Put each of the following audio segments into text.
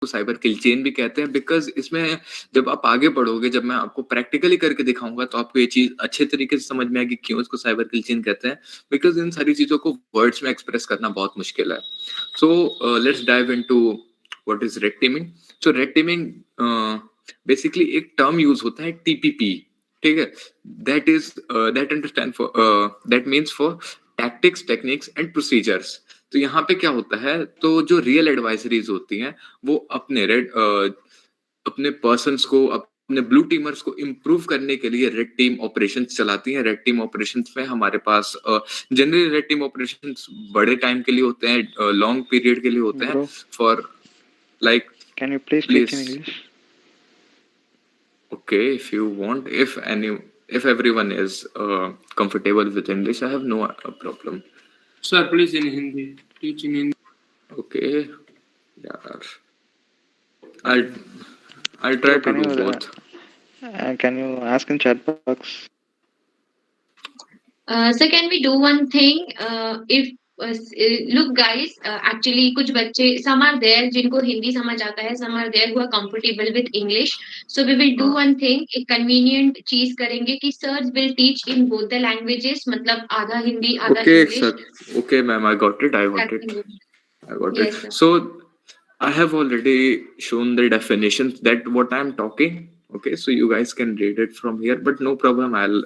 इसको cyber kill chain भी कहते हैं, बिकॉज इसमें जब आप आगे बढ़ोगे, जब मैं आपको प्रैक्टिकली करके दिखाऊंगा तो आपको ये चीज अच्छे तरीके से समझ में आएगी क्यों इसको साइबर किल चेन कहते हैं, बिकॉज इन सारी चीजों को वर्ड्स में एक्सप्रेस करना बहुत मुश्किल है. So let's dive into what is red teeming. So red teeming basically एक टर्म यूज होता है टीपीपी, ठीक है. That means for tactics, techniques and procedures. तो यहाँ पे क्या होता है, तो जो रियल एडवाइजरीज होती हैं वो अपने पर्सन्स को, अपने ब्लू टीमर्स को इम्प्रूव करने के लिए रेड टीम ऑपरेशंस चलाती हैं. रेड टीम ऑपरेशंस में हमारे पास जनरली रेड टीम ऑपरेशंस बड़े टाइम के लिए होते हैं, लॉन्ग पीरियड के लिए होते हैं. For like, can you please speak in English? Okay, if you want, if everyone is comfortable with English, I have no problem. Sir, please in Hindi. Teach in Hindi. Okay, yeah. I'll try to do both. Can you ask in chat box? So can we do one thing? If look guys, actually कुछ बच्चे some are there जिनको हिंदी समझ आता है, some are there who are comfortable with English. So we will do one thing, एक convenient चीज करेंगे कि sirs will teach in both the languages, मतलब आधा हिंदी आधा English. Sir. Okay ma'am, I got it. Yes, sir. So I have already shown the definitions that what I'm talking. Okay, so you guys can read it from here, but no problem. I'll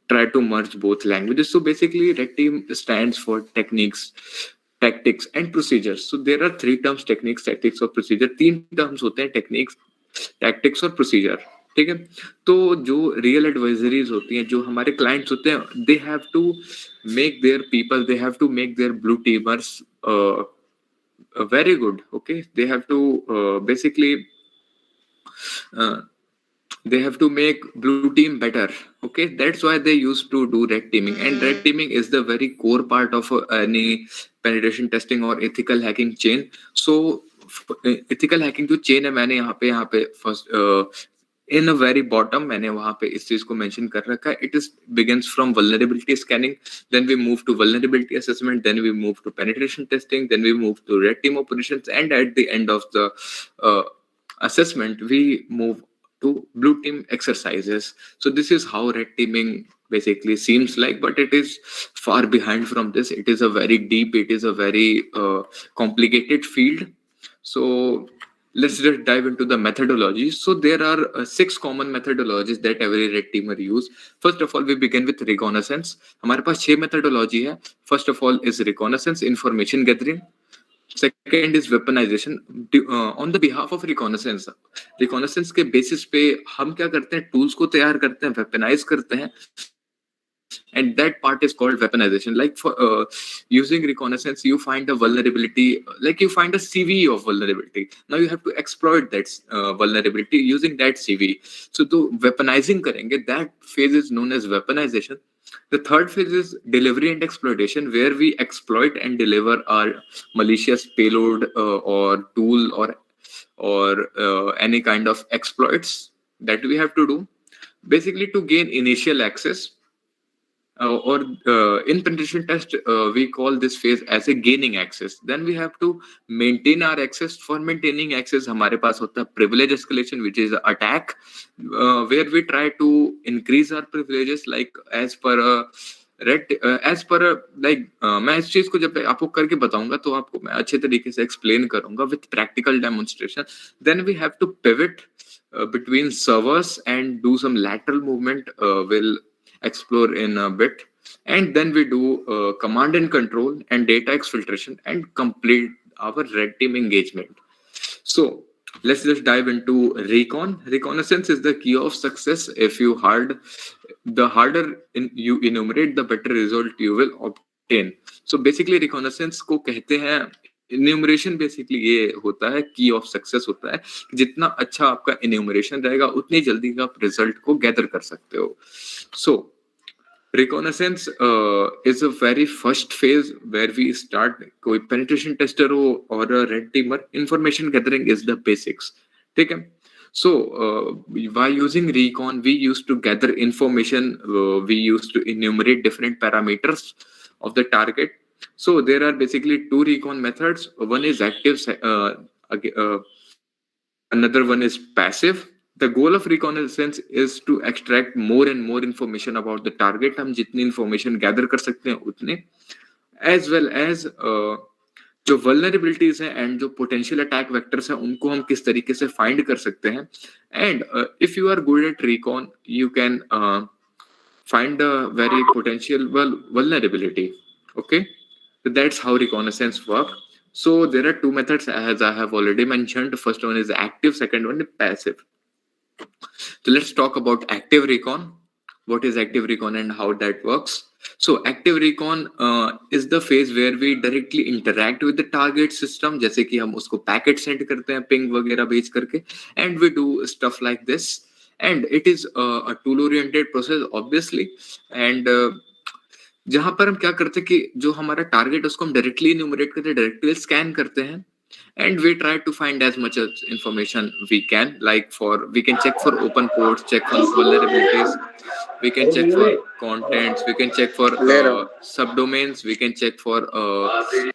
try to merge both languages. So basically, red team stands for techniques, tactics, and procedures. So there are three terms: techniques, tactics, और procedure. तीन terms होते हैं: techniques, tactics, और procedure. ठीक है. तो जो real advisories होती हैं, जो हमारे क्लाइंट्स होते हैं, they have to make their people, they have to make their blue teamers very good. Okay, they have to basically they have to make blue team better. Okay, that's why they used to do red teaming, and red teaming is the very core part of any penetration testing or ethical hacking chain. So ethical hacking जो chain है, मैंने यहाँ पे first in a very bottom मैंने वहाँ पे इस चीज को mention कर रखा है. It is begins from vulnerability scanning, then we move to vulnerability assessment, then we move to penetration testing, then we move to red team operations, and at the end of the assessment we move to blue team exercises. So this is how red teaming basically seems like, but it is far behind from this. It is a very deep, it is a very complicated field. So let's just dive into the methodology. So there are 6 common methodologies that every red teamer use. First of all, we begin with reconnaissance. हमारे पास 6 methodology है. First of all is reconnaissance, information gathering. Second is weaponization. On the behalf of reconnaissance, reconnaissance के basis पे हम क्या करते हैं, tools को तैयार करते हैं, weaponize करते हैं, and that part is called weaponization. Like for using reconnaissance, you find a vulnerability, like you find a CV of vulnerability. Now you have to exploit that vulnerability using that CV. So to weaponizing करेंगे, that phase is known as weaponization. The third phase is delivery and exploitation, where we exploit and deliver our malicious payload or tool or any kind of exploits that we have to do, basically to gain initial access. Or in penetration test, we call this phase as a gaining access. Then we have to maintain our access. For maintaining access, हमारे पास होता है privilege escalation, which is attack, where we try to increase our privileges, like as per like मैं इस चीज को जब आपको करके बताऊंगा तो आपको मैं अच्छे तरीके से explain करूंगा with practical demonstration. Then we have to pivot between servers and do some lateral movement. We'll explore in a bit, and then we do command and control and data exfiltration and complete our red team engagement. So let's just dive into recon. Reconnaissance is the key of success. If you the harder you enumerate, the better result you will obtain. So basically reconnaissance को कहते हैं, enumeration basically ये होता है, key of success होता है. जितना अच्छा आपका enumeration रहेगा, उतनी जल्दी आप result को gather कर सकते हो. So reconnaissance is a very first phase where we start. कोई penetration tester हो or a red teamer, information gathering is the basics. ठीक है. So by using recon, we used to gather information. We used to enumerate different parameters of the target. So there are basically two recon methods. One is active Another one is passive. The goal of reconnaissance is to extract more and more information about the target. हम जितनी information gather कर सकते हैं उतने, as well as जो vulnerabilities हैं and जो potential attack vectors हैं उनको हम किस तरीके से find कर सकते हैं. And if you are good at recon, you can find a very potential vulnerability. Okay, so that's how reconnaissance work. So there are two methods as I have already mentioned. The first one is active, second one is passive. So let's talk about active recon. What is active recon and how that works? So active recon is the phase where we directly interact with the target system, जैसे कि हम उसको packet send करते हैं ping वगैरह भेज करके, and we do stuff like this. And it is a tool oriented process obviously. And जहां पर हम क्या करते हैं कि जो हमारा टारगेट उसको हम डायरेक्टली इन्यूमरेट करते हैं, डायरेक्टली स्कैन करते हैं, and we try to find as much as information we can, like we can check for open ports, check for vulnerabilities, we can check for contents, we can check for subdomains, we can check for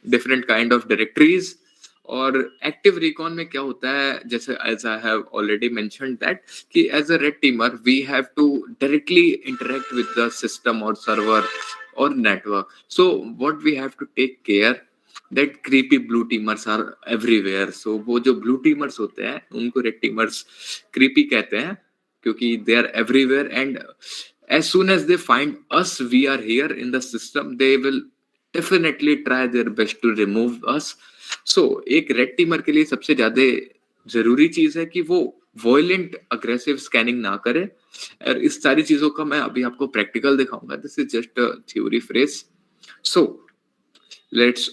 different kind of directories. और active recon में क्या होता है, जैसे as I have already mentioned that कि as a red teamer we have to directly interact with the system or server or network. So what we have to take care that creepy blue teamers are everywhere. So वो जो blue teamers होते हैं उनको red teamers creepy कहते हैं क्योंकि they are everywhere, and as soon as they find us, we are here in the system, they will definitely try their best to remove us. So एक red teamer के लिए सबसे ज्यादा जरूरी चीज है कि वो violent aggressive scanning ना करे, और इस सारी चीजों का मैं अभी आपको practical दिखाऊंगा. This is just a theory phrase. So let's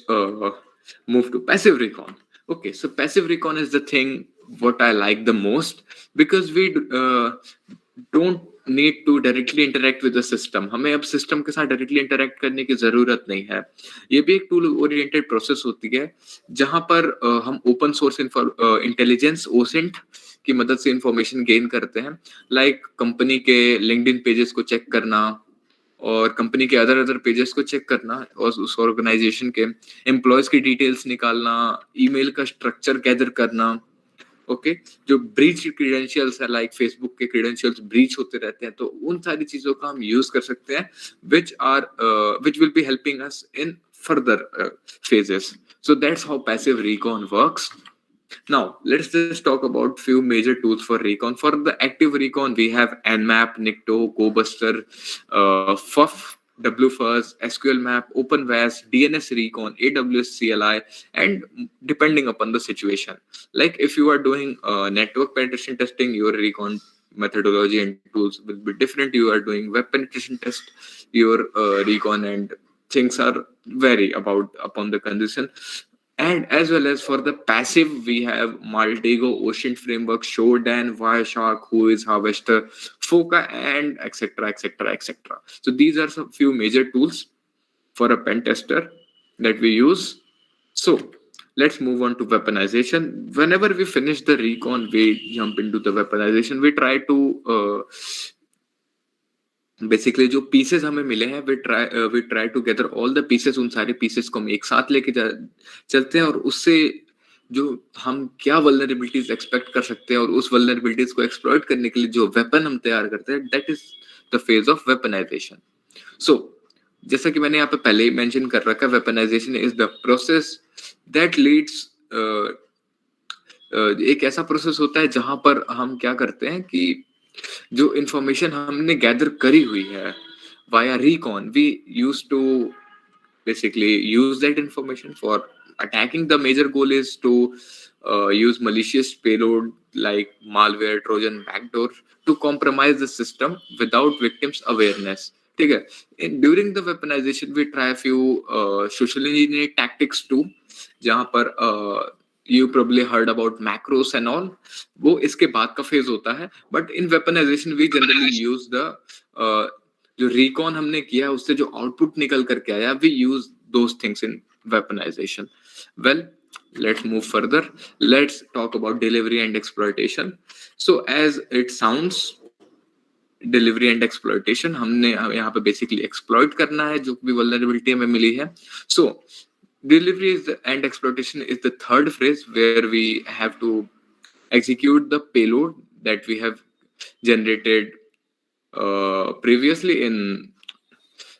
move to passive recon. Okay, so passive recon is the thing what I like the most because we don't need to directly interact with the system. हमें अब system के साथ directly interact करने की जरूरत नहीं है. ये भी एक tool oriented process होती है जहां पर हम open source intelligence OSINT की मदद से information gain करते हैं, like company के LinkedIn pages को check करना और कंपनी के अदर पेजेस को चेक करना और उस ऑर्गेनाइजेशन के एम्प्लॉयज की डिटेल्स निकालना, ईमेल का स्ट्रक्चर गैदर करना. ओके, जो ब्रीच क्रेडेंशियल्स है लाइक फेसबुक के क्रेडेंशियल्स ब्रीच होते रहते हैं, तो उन सारी चीजों का हम यूज कर सकते हैं which will be helping us in further phases. So that's how passive recon works. Now let's just talk about few major tools for recon. For the active recon we have Nmap, Nikto, GoBuster, FUF, WFuzz, SQL Map, OpenVAS, DNS Recon, AWS CLI, and depending upon the situation. Like if you are doing network penetration testing, your recon methodology and tools will be different. You are doing web penetration test, your recon and things are vary upon the condition. And as well as for the passive, we have Maltego, Ocean Framework, Shodan, Wireshark, Whois, Harvester, Foca, and etc. etc. etc. So these are some few major tools for a pen tester that we use. So let's move on to weaponization. Whenever we finish the recon, we jump into the weaponization. We try to basically जो pieces हमें मिले हैं we try to gather all the pieces, उन सारे pieces को हम एक साथ लेके चलते हैं और उससे जो हम क्या वल्नरेबिलिटीज एक्सपेक्ट कर सकते हैं और उस वल्नरेबिलिटीज को एक्सप्लॉइट करने के लिए जो वेपन हम तैयार करते हैं, that is the phase of weaponization. So जैसा कि मैंने यहाँ पे पहले ही मेंशन कर रखा है, weaponisation is the process that leads, एक ऐसा प्रोसेस होता है जहां पर हम क्या करते हैं कि जो इंफॉर्मेशन हमने गैदर करी हुई है via recon, we use to basically use that information for attacking. The major goal is to use malicious payload like malware, trojan, backdoor to compromise the system without victims awareness. ठीक है. During the weaponization we try a few social engineering tactics too, जहां पर you probably heard about macros and all, वो इसके बाद का phase होता है. But in weaponization we generally use the जो रिकॉन हमने किया उससे जो आउटपुट निकल करके आया, we use those things in weaponization. Well, let's move further. Let's talk about delivery and exploitation. So as it sounds, delivery and exploitation, हमने यहाँ पे basically exploit करना है जो भी vulnerability हमें मिली है. So Delivery is and exploitation is the third phrase where we have to execute the payload that we have generated previously in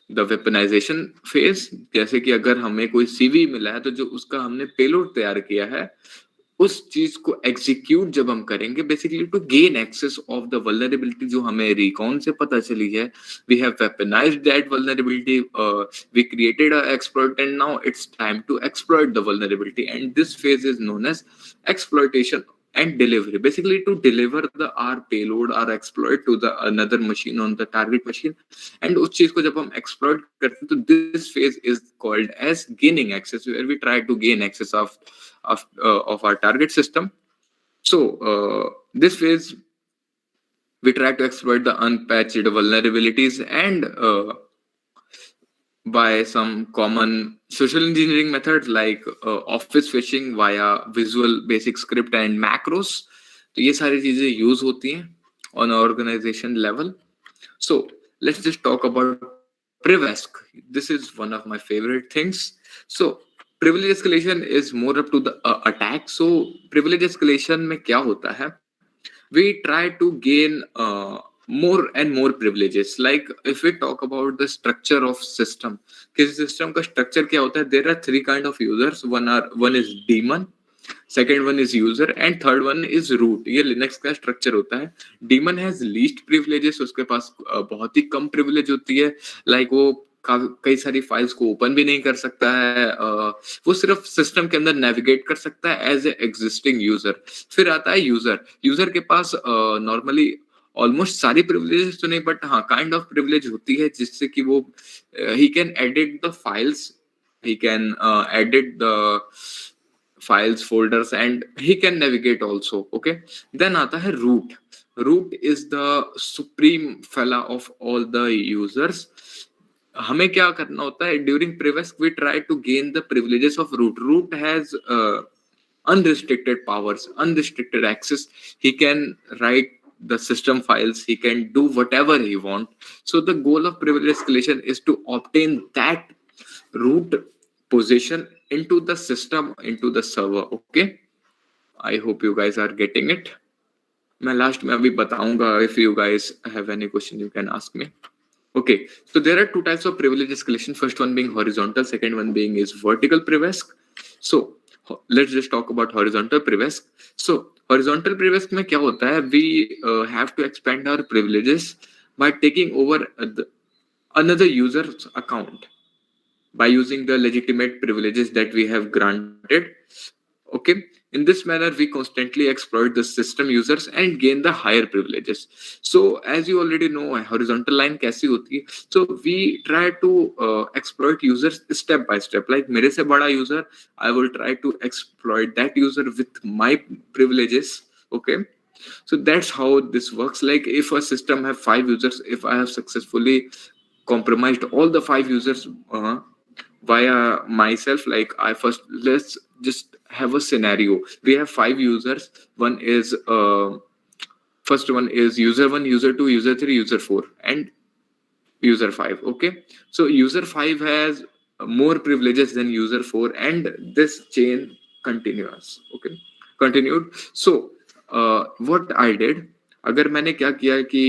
the weaponization phase. जैसे कि अगर हमें कोई CV मिला है तो जो उसका हमने पेलोड तैयार किया है उस चीज को एग्जीक्यूट जब हम करेंगे basically to gain access of the vulnerability जो हमें रिकॉन से पता चली है, we have weaponized that vulnerability, we created a exploit and now it's time to exploit the vulnerability and this phase is known as exploitation and delivery, basically to deliver the our payload or exploit to the another machine on the target machine. And उस चीज को जब हम exploit करते हैं तो this phase is called as gaining access, where we try to gain access of our target system. So this phase we try to exploit the unpatched vulnerabilities and by some common social engineering methods like office phishing via visual basic script and macros. तो ये सारी चीजें use होती हैं on organization level. So let's just talk about Privesk. This is one of my favorite things. So privilege escalation is more up to the attack. So privilege escalation में क्या होता है? We try to gain more and more privileges. Like if we talk about the structure of system, किसी system का structure क्या होता है? There are three kind of users. One is daemon, second one is user and third one is root. ये Linux का structure होता है. Daemon has least privileges. उसके पास बहुत ही कम privilege होती है. Like वो कई सारी फाइल्स को ओपन भी नहीं कर सकता है, वो सिर्फ सिस्टम के अंदर नेविगेट कर सकता है एज ए एग्जिस्टिंग यूजर. फिर आता है यूजर. यूजर के पास नॉर्मली ऑलमोस्ट सारी प्रिविलेजेस तो नहीं बट हाँ काइंड ऑफ प्रिविलेज होती है जिससे कि वो he can edit the files, he can edit the files folders and he can navigate also. Okay, then आता है root. Root is the supreme fella of all the users. हमें क्या करना होता है? During privesc we try to gain the privileges of root. Root has unrestricted powers, unrestricted access. He can write the system files, he can do whatever he wants. So the goal of privilege escalation is to obtain that root position into the system, into the server. Okay, I hope you guys are getting it. मैं last में अभी बताऊंगा. If you guys have any question you can ask me. Okay, so there are two types of privilege escalation. First one being horizontal, second one being is vertical privesk. So let's just talk about horizontal privesk. So horizontal privesk में क्या होता है? We have to expand our privileges by taking over another user's account by using the legitimate privileges that we have granted. Okay, in this manner we constantly exploit the system users and gain the higher privileges. So as you already know horizontal line कैसी होती है? So we try to exploit users step by step. Like मेरे से बड़ा user, I will try to exploit that user with my privileges. Okay, so that's how this works. Like if a system have 5 users, if I have successfully compromised all the 5 users via myself, like I first, let's just have a scenario. We have 5 users. One is first one is user 1, user 2, user 3, user 4 and user 5. Okay, so user 5 has more privileges than user 4 and this chain continues. Okay, continued. So what I did, अगर मैंने क्या किया कि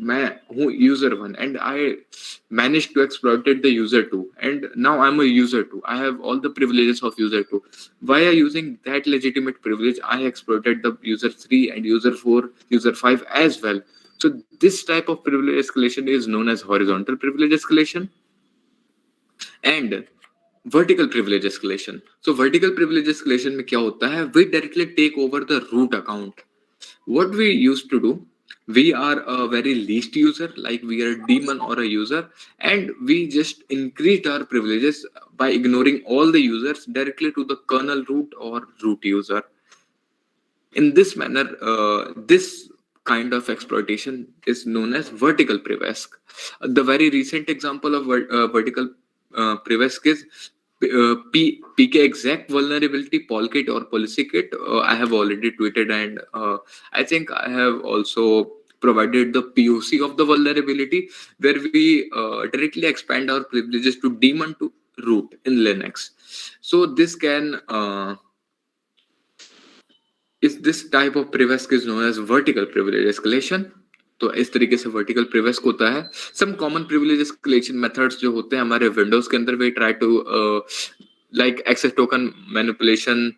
मैं हूँ user 1 and I managed to exploited the user 2 and now I'm a user 2. I have all the privileges of user 2. Via using that legitimate privilege, I exploited the user 3 and user 4, user 5 as well. So this type of privilege escalation is known as horizontal privilege escalation and vertical privilege escalation. So vertical privilege escalation में क्या होता है? We directly take over the root account. What we used to do, we are a very least user, like we are a daemon or a user, and we just increased our privileges by ignoring all the users directly to the kernel root or root user. In this manner, this kind of exploitation is known as vertical privesk. The very recent example of vertical privesk is PK exact vulnerability, Polkit or policy kit. I have already tweeted and I think I have also provided the POC of the vulnerability where we directly expand our privileges to daemon to root in Linux. So this can is this type of privilege is known as vertical privilege escalation. तो इस तरीके से vertical privesc होता है. Some common privilege escalation methods जो होते हैं हमारे विंडोज के अंदर, वे try to like access token manipulation,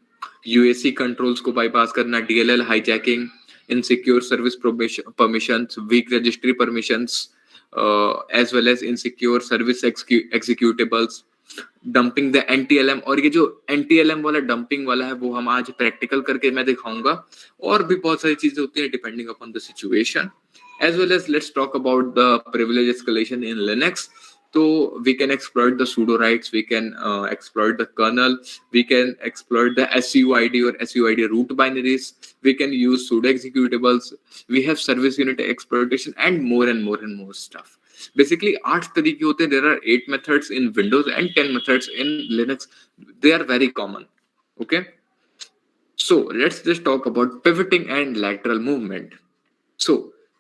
UAC controls को बाईपास करना, DLL hijacking, insecure service permissions, weak registry permissions, as well as insecure service executables, dumping the NTLM. और ये जो एनटीएलएम वाला डंपिंग वाला है वो हम आज प्रैक्टिकल करके मैं दिखाऊंगा. और भी बहुत सारी चीजें होती हैं depending upon the situation. As well as let's talk about the privilege escalation in Linux. So we can exploit the pseudo writes, we can exploit the kernel, we can exploit the SUID or SUID root binaries, we can use pseudo executables, we have service unit exploitation, and more stuff. Basically 8 तरीके होते हैं. There are 8 methods in Windows and 10 methods in Linux. They are very common. Okay, so let's just talk about pivoting and lateral movement. So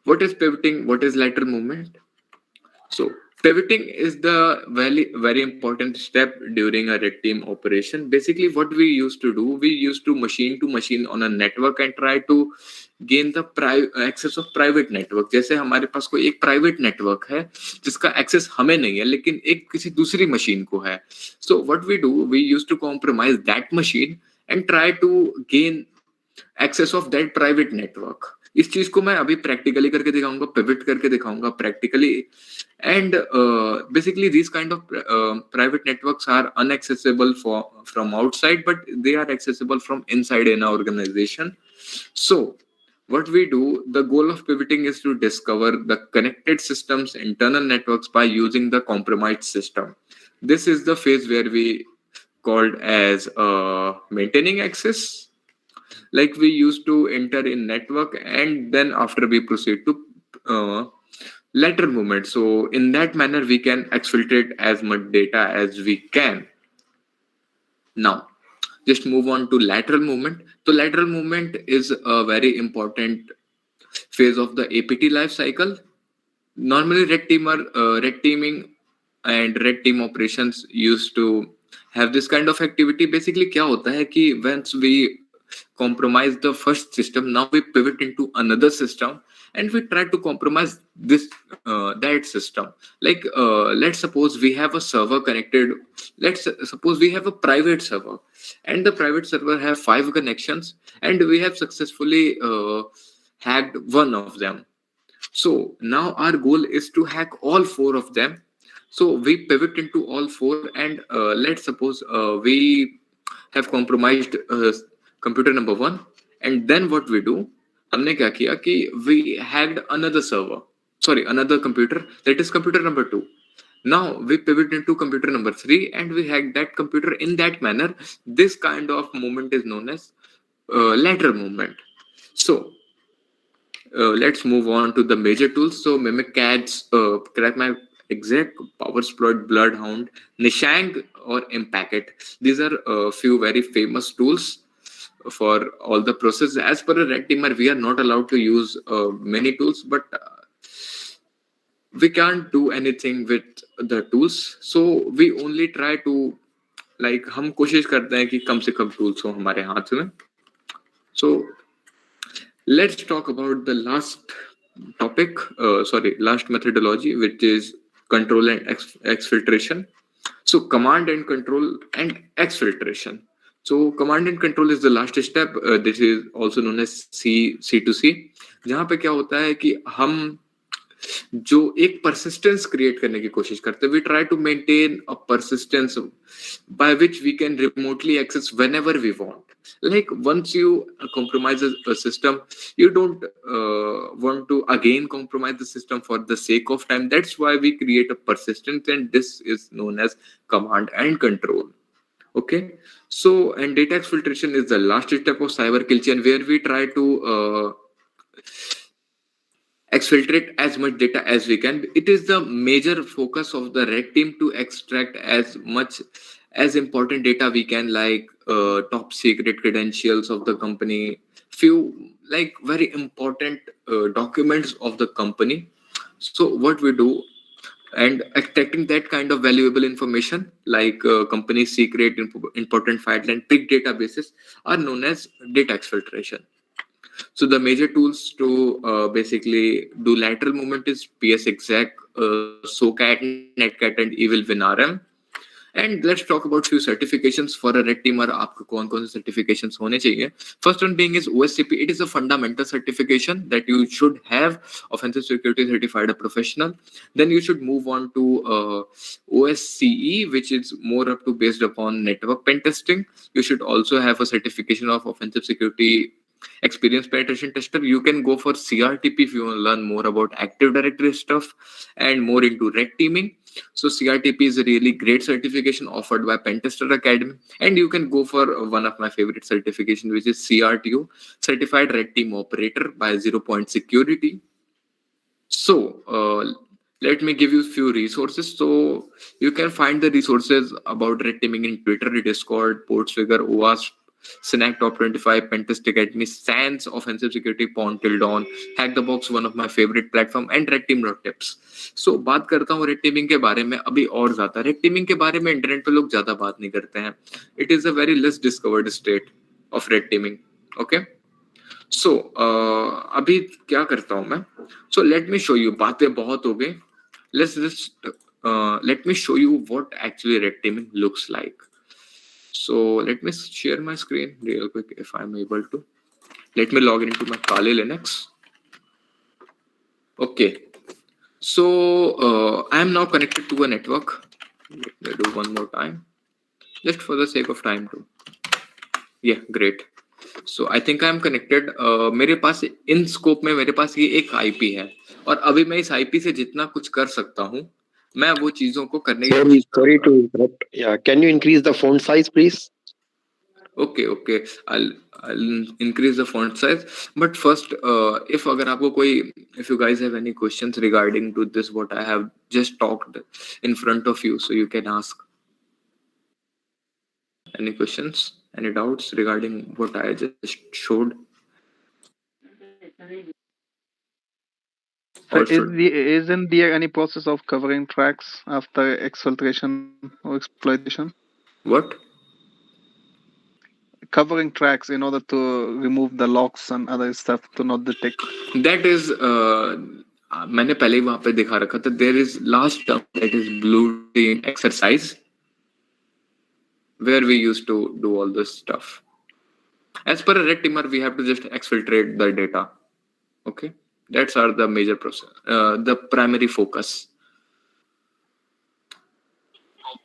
what is pivoting? What is lateral movement? So pivoting is the very important step during a red team operation. Basically what we used to do, we used to machine on a network and try to gain the access of private network. जैसे हमारे पास कोई एक private network है जिसका access हमें नहीं है लेकिन एक किसी दूसरी machine को है. So what we do, we used to compromise that machine and try to gain access of that private network. इस चीज को मैं अभी प्रैक्टिकली करके दिखाऊंगा, पिवट करके दिखाऊंगा practically. And basically this kind of private networks are unaccessible from outside but they are accessible from inside in organization. So what we do, the goal of pivoting is to discover the connected systems internal networks by using the compromised system. This is the phase where we called as maintaining access. Like we used to enter in network and then after we proceed to lateral movement. So in that manner we can exfiltrate as much data as we can. Now just move on to lateral movement. So lateral movement is a very important phase of the APT life cycle. Normally red teaming and red team operations used to have this kind of activity. Basically क्या होता है कि once we compromise the first system, now we pivot into another system and we try to compromise this that system. Like let's suppose we have a server connected. Let's suppose we have a private server and the private server have 5 connections and we have successfully hacked one of them. So now our goal is to hack all 4 of them. So we pivot into all 4 and let's suppose we have compromised computer number 1 and then what we do, हमने क्या किया कि we hacked another computer, that is computer number 2. Now we pivot into computer number 3 and we hack that computer in that manner. This kind of movement is known as lateral movement. So let's move on to the major tools. So Mimikatz, Crackmap, Exec, Powersploit, Bloodhound, Nishang or Impacket. These are a few very famous tools for all the process. As per a red teamer, we are not allowed to use many tools, but we can't do anything with the tools. So we only try to like हम कोशिश करते हैं कि कम से कम tools हो हमारे हाथ में. So let's talk about the last topic, last methodology, which is control and exfiltration. So command and control and exfiltration. So command and control is the last step. This is also known as C2C. जहाँ पे क्या होता है कि हम जो एक persistence create करने की कोशिश करते हैं, we try to maintain a persistence by which we can remotely access whenever we want. Like once you compromise a system, you don't want to again compromise the system for the sake of time. That's why we create a persistence, and this is known as command and control. Okay, so and data exfiltration is the last step of cyber kill chain, where we try to exfiltrate as much data as we can. It is the major focus of the red team to extract as much as important data we can, like top secret credentials of the company, few like very important documents of the company. So what we do, And extracting that kind of valuable information like company secret, important file and big databases are known as data exfiltration. So the major tools to basically do lateral movement is PS exec, SOCAT, netcat and evil winrm. And let's talk about few certifications for a red teamer. आपको कौन कौन से certifications होने चाहिए? First one being is OSCP. It is a fundamental certification that you should have. Offensive security certified a professional. Then you should move on to OSCE, which is more up to based upon network pen testing. You should also have a certification of offensive security experienced penetration tester. You can go for CRTP if you want to learn more about Active Directory stuff and more into red teaming. So CRTP is a really great certification offered by Pentester Academy, and you can go for one of my favorite certification, which is CRTO, Certified Red Team Operator by 0 Point Security. So let me give you a few resources. So you can find the resources about red teaming in Twitter, Discord, Portsfigure, OWASP, Snack Top 25, Pentest Academy, SANS, Offensive Security, Pawn Till Dawn, Hack the Box, one of my favorite platform, and Red Team Tips. So बात करता हूँ red teeming के बारे में अभी और ज्यादा. Red teeming के बारे में इंटरनेट पे लोग ज्यादा बात नहीं करते हैं. It is a very less discovered state of red teaming. Okay, so अभी क्या करता हूँ मैं. So let me show you. बातें बहुत हो गई. Let's just let me show you what actually red teaming looks like. So let me share my screen real quick if I'm able to. Let me log into my Kali Linux. Okay, so I am now connected to a network. Let me do one more time just for the sake of time too. Yeah, great. So I think I am connected. मेरे पास in scope में मेरे पास ये एक IP है और अभी मैं इस IP से जितना कुछ कर सकता हूँ मैं वो चीजों को करने की. Sorry to interrupt. Yeah, can you increase the font size, please? Okay, I'll increase the font size. But first, if अगर आपको कोई, if you guys have any questions regarding to this what I have just talked in front of you, so you can ask. Any questions? Any doubts regarding what I just showed? So isn't there any process of covering tracks after exfiltration or exploitation? What? Covering tracks in order to remove the locks and other stuff to not detect. That is मैंने पहले ही वहां पे दिखा रखा था. There is last term that is blue team exercise where we used to do all this stuff. As per a red teamer, we have to just exfiltrate the data. Okay, that's are the major process, the primary focus.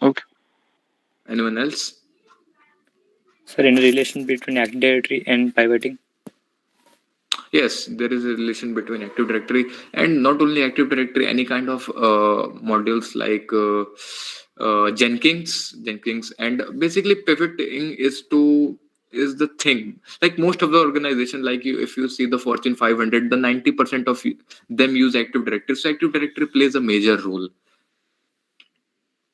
Okay. Anyone else? Sir, any relation between Active Directory and pivoting? Yes, there is a relation between Active Directory and not only Active Directory, any kind of modules like Jenkins, and basically pivoting is the thing. Like most of the organization, like you, if you see the Fortune 500, the 90% of them use Active Directory. So Active Directory plays a major role.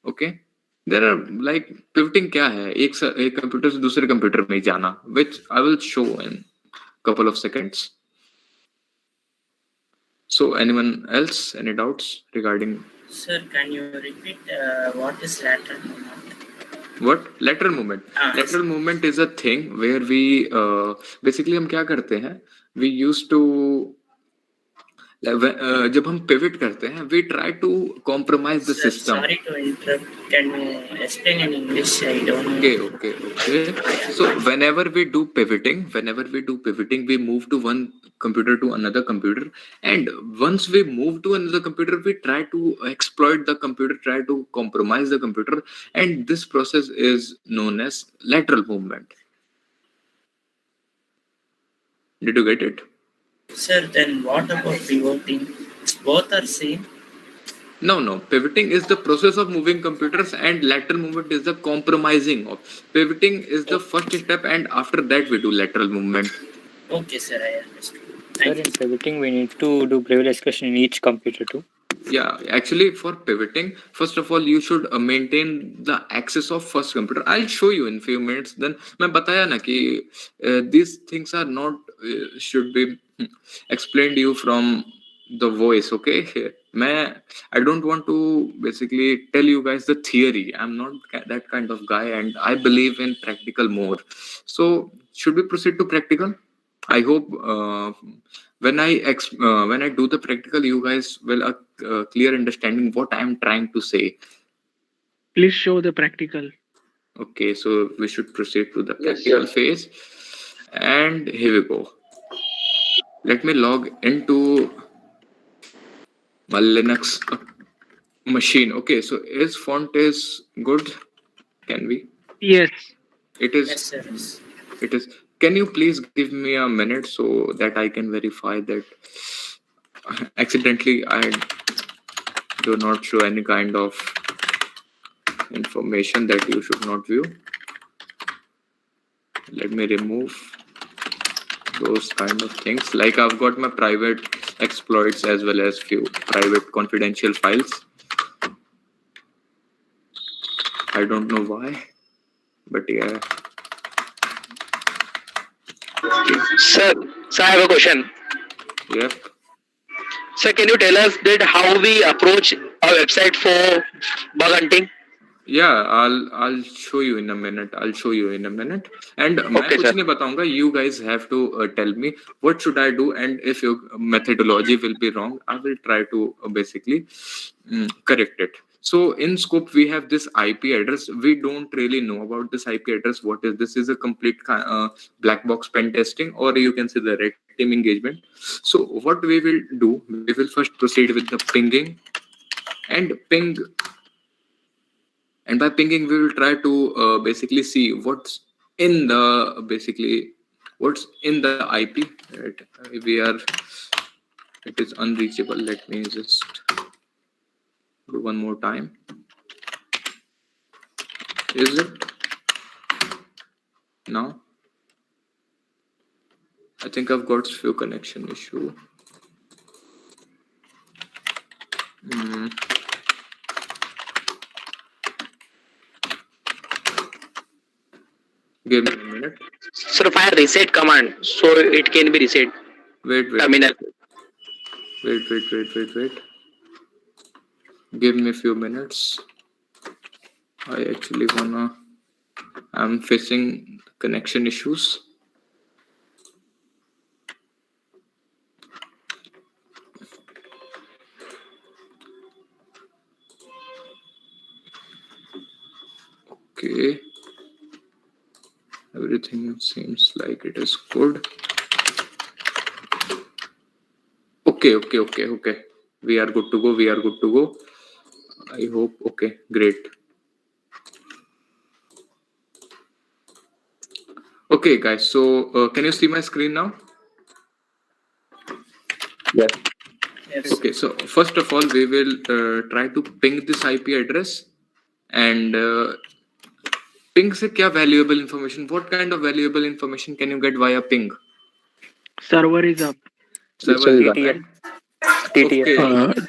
Okay, there are like pivoting क्या है, एक computer से दूसरे computer में जाना, which I will show in couple of seconds. So anyone else, any doubts regarding? Sir, can you repeat what is lateral movement? What? Lateral movement. Lateral movement is a thing where we basically हम क्या करते हैं? We used to जब हम pivot करते हैं, we try to compromise the system. Sorry to interrupt. Can you explain in English? I don't know. Okay. So whenever we do pivoting, we move to one computer to another computer, and once we move to another computer, we try to exploit the computer, try to compromise the computer, and this process is known as lateral movement. Did you get it? Sir, then what about pivoting? Both are same? No. Pivoting is the process of moving computers and lateral movement is the compromising of. Pivoting is the first step and after that we do lateral movement. Okay, sir, I understood. Sir, in pivoting, we need to do privilege escalation in each computer too. Yeah, actually for pivoting, first of all, you should maintain the access of first computer. I'll show you in few minutes. Then मैं बताया ना कि these things are not should be explained you from the voice. Okay, I don't want to basically tell you guys the theory. I'm not that kind of guy, and I believe in practical more. So should we proceed to practical? I hope when I do the practical, you guys will clear understanding what I am trying to say. Please show the practical. Okay, so we should proceed to the Yes, practical sir. phase, and here we go. Let me log into my Linux machine. Okay, so is font is good? Can we? Yes. It Yes, is. sir. Yes. It is. Can you please give me a minute so that I can verify that accidentally I do not show any kind of information that you should not view. Let me remove those kind of things. Like I've got my private exploits as well as few private confidential files. I don't know why, but yeah. Sir, I have a question. Yep. Sir, can you tell us that how we approach a website for bug hunting? Yeah, I'll show you in a minute. I'll show you in a minute. And मैं Okay, कुछ sir. नहीं बताऊंगा. You guys have to tell me what should I do, and if your methodology will be wrong, I will try to basically correct it. So in scope we have this IP address. We don't really know about this IP address. What is this? Is a complete black box pen testing, or you can say the red team engagement. So what we will do, we will first proceed with the pinging, and ping. And by pinging, we will try to basically see what's in the what's in the IP. Right? It is unreachable. Let me just do one more time. Is it now? I think I've got few connection issue. Give me a minute. Sir, fire reset command so it can be reset. Wait. Terminal. Wait. Give me a few minutes. I actually I'm facing connection issues. Okay. Everything seems like it is good. Okay. We are good to go. I hope. Okay, great. Okay, guys. So can you see my screen now? Yes. Yes. Okay. So first of all, we will try to ping this IP address and ping से क्या valuable information? What kind of valuable information can you get via ping? Server is up. Server is up, TTL. right? TTL. Okay.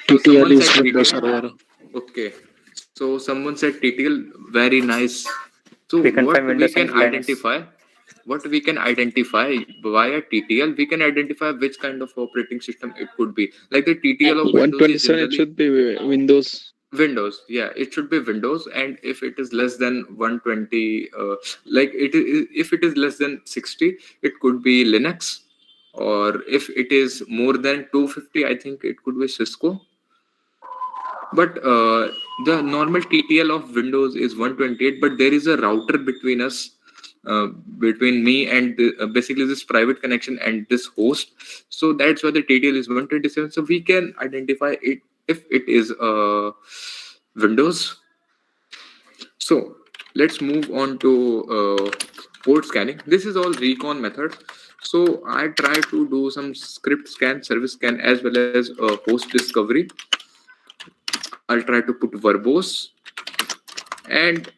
So TTL someone is said Windows TTL. server. Okay. So someone said TTL. Very nice. So We can what find we Windows can and Linux. identify? What we can identify via TTL? We can identify which kind of operating system it could be. Like the TTL of Windows is 127 it generally should be Windows. Windows. Yeah, it should be Windows. And if it is less than 120, like it is, if it is less than 60, it could be Linux. Or if it is more than 250, I think it could be Cisco. But the normal TTL of Windows is 128, but there is a router between us, between me and basically this private connection and this host. So that's why the TTL is 127. So we can identify it if it is Windows. So let's move on to port scanning. This is all recon method. So I try to do some script scan, service scan, as well as host discovery. I'll try to put verbose, and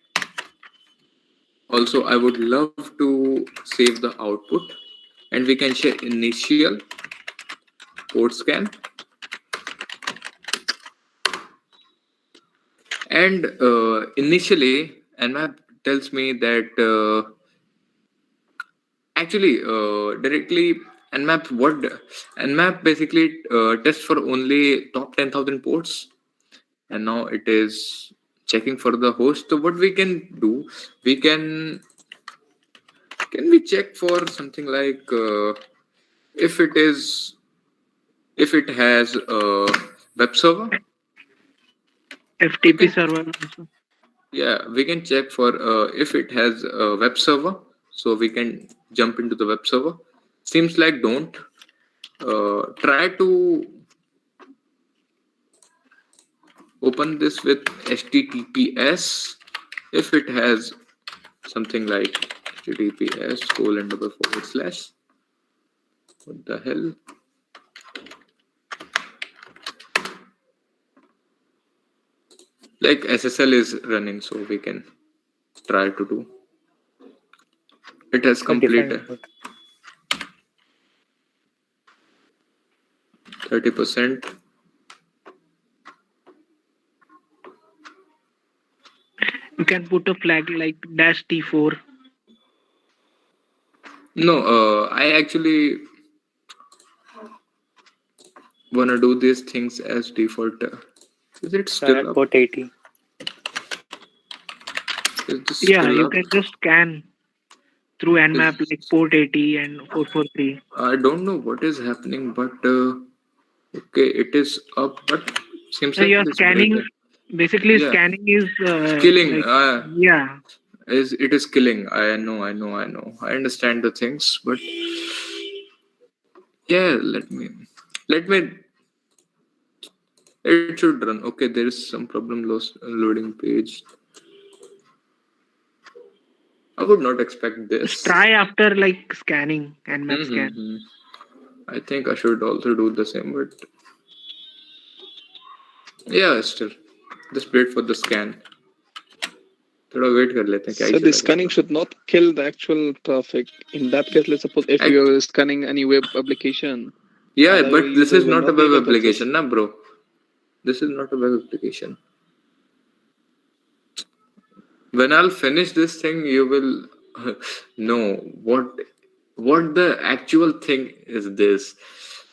also I would love to save the output, and we can share initial port scan, and initially nmap tells me that actually directly Nmap, what? Nmap basically tests for only top 10,000 ports, and now it is checking for the host. So what we can do, we can we check for something like if it is if it has a web server. FTP server also. Yeah, we can check for if it has a web server, so we can jump into the web server. Seems like don't. Try to open this with HTTPS. If it has something like HTTPS:// what the hell? Like SSL is running, so we can try to do. It has completed 30%. You can put a flag like -T4. No, I actually wanna do these things as default. Is it Sir, still at up? port 80. Is this Yeah, still you up? can just scan through Nmap like port 80 and 443. I don't know what is happening, but okay, it is up, but seems So like you're it is scanning. breaking. Basically, Yeah. scanning is Killing. like yeah. It is killing. I know. I understand the things, but yeah, let me. It should run. Okay, there is some problem. Loading page. I would not expect this. Just try after like scanning Nmap scan. I think I should also do the same, but yeah, still, just wait for the scan. थोड़ा wait कर लेते हैं क्या ही So the चलेगा scanning इसका। should not kill the actual traffic. In that case, let's suppose if you are scanning any web application. Yeah, other but this user is will not a be web able to access. application, na bro. This is not a web application. When I'll finish this thing, you will know what the actual thing is this.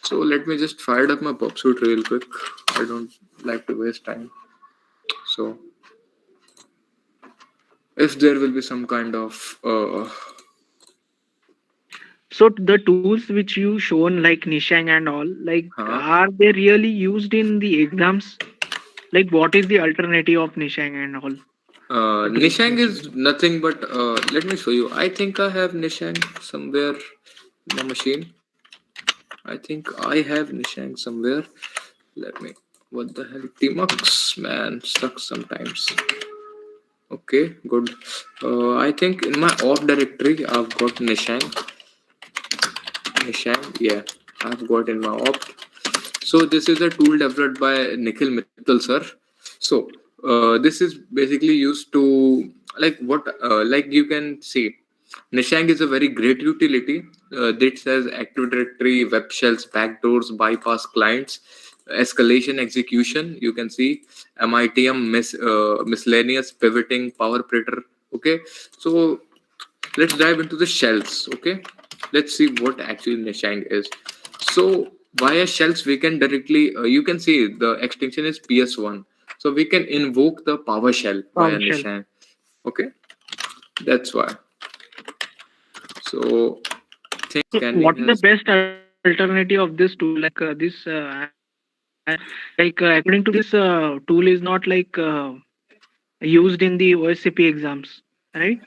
So let me just fire up my pop suit real quick. I don't like to waste time. So if there will be some kind of So the tools which you shown like Nishang and all, like are they really used in the exams? Like what is the alternative of Nishang and all? Nishang is nothing but let me show you. I think I have Nishang somewhere in the machine. I think I have Nishang somewhere. Let me. What the hell? Tmux, man, sucks sometimes. Okay, good. I think in my off directory I've got Nishang. Yeah, I've got in my opt. So this is a tool developed by Nikhil Mittal sir. So this is basically used to like you can see. Nishang is a very great utility that says Active Directory, web shells, backdoors, bypass clients, escalation execution. You can see MITM, miscellaneous pivoting, power pritter. Okay, so let's dive into the shells. Okay, let's see what actually Nishang is. So via shells, we can directly you can see the extension is PS1. So we can invoke the PowerShell via PowerShell. Nishang. Okay, that's why. So What is the best alternative of this tool? Like according to this tool is not like used in the OSCP exams, right?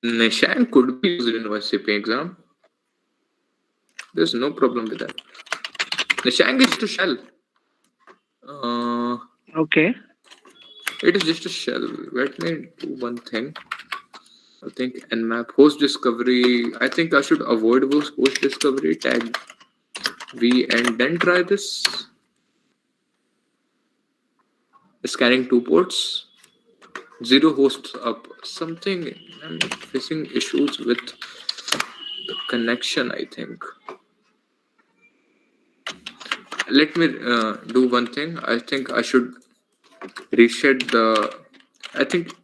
Nishang could be used in OSCP exam. There's no problem with that. Nishang is just a shell. Okay. It is just a shell. Let me do one thing. I think nmap host discovery. I think I should avoid host discovery tag v and then try this. Scanning 2 ports. 0 hosts up. Something I'm facing issues with the connection. I think. Let me do one thing. I think I should reset the. I think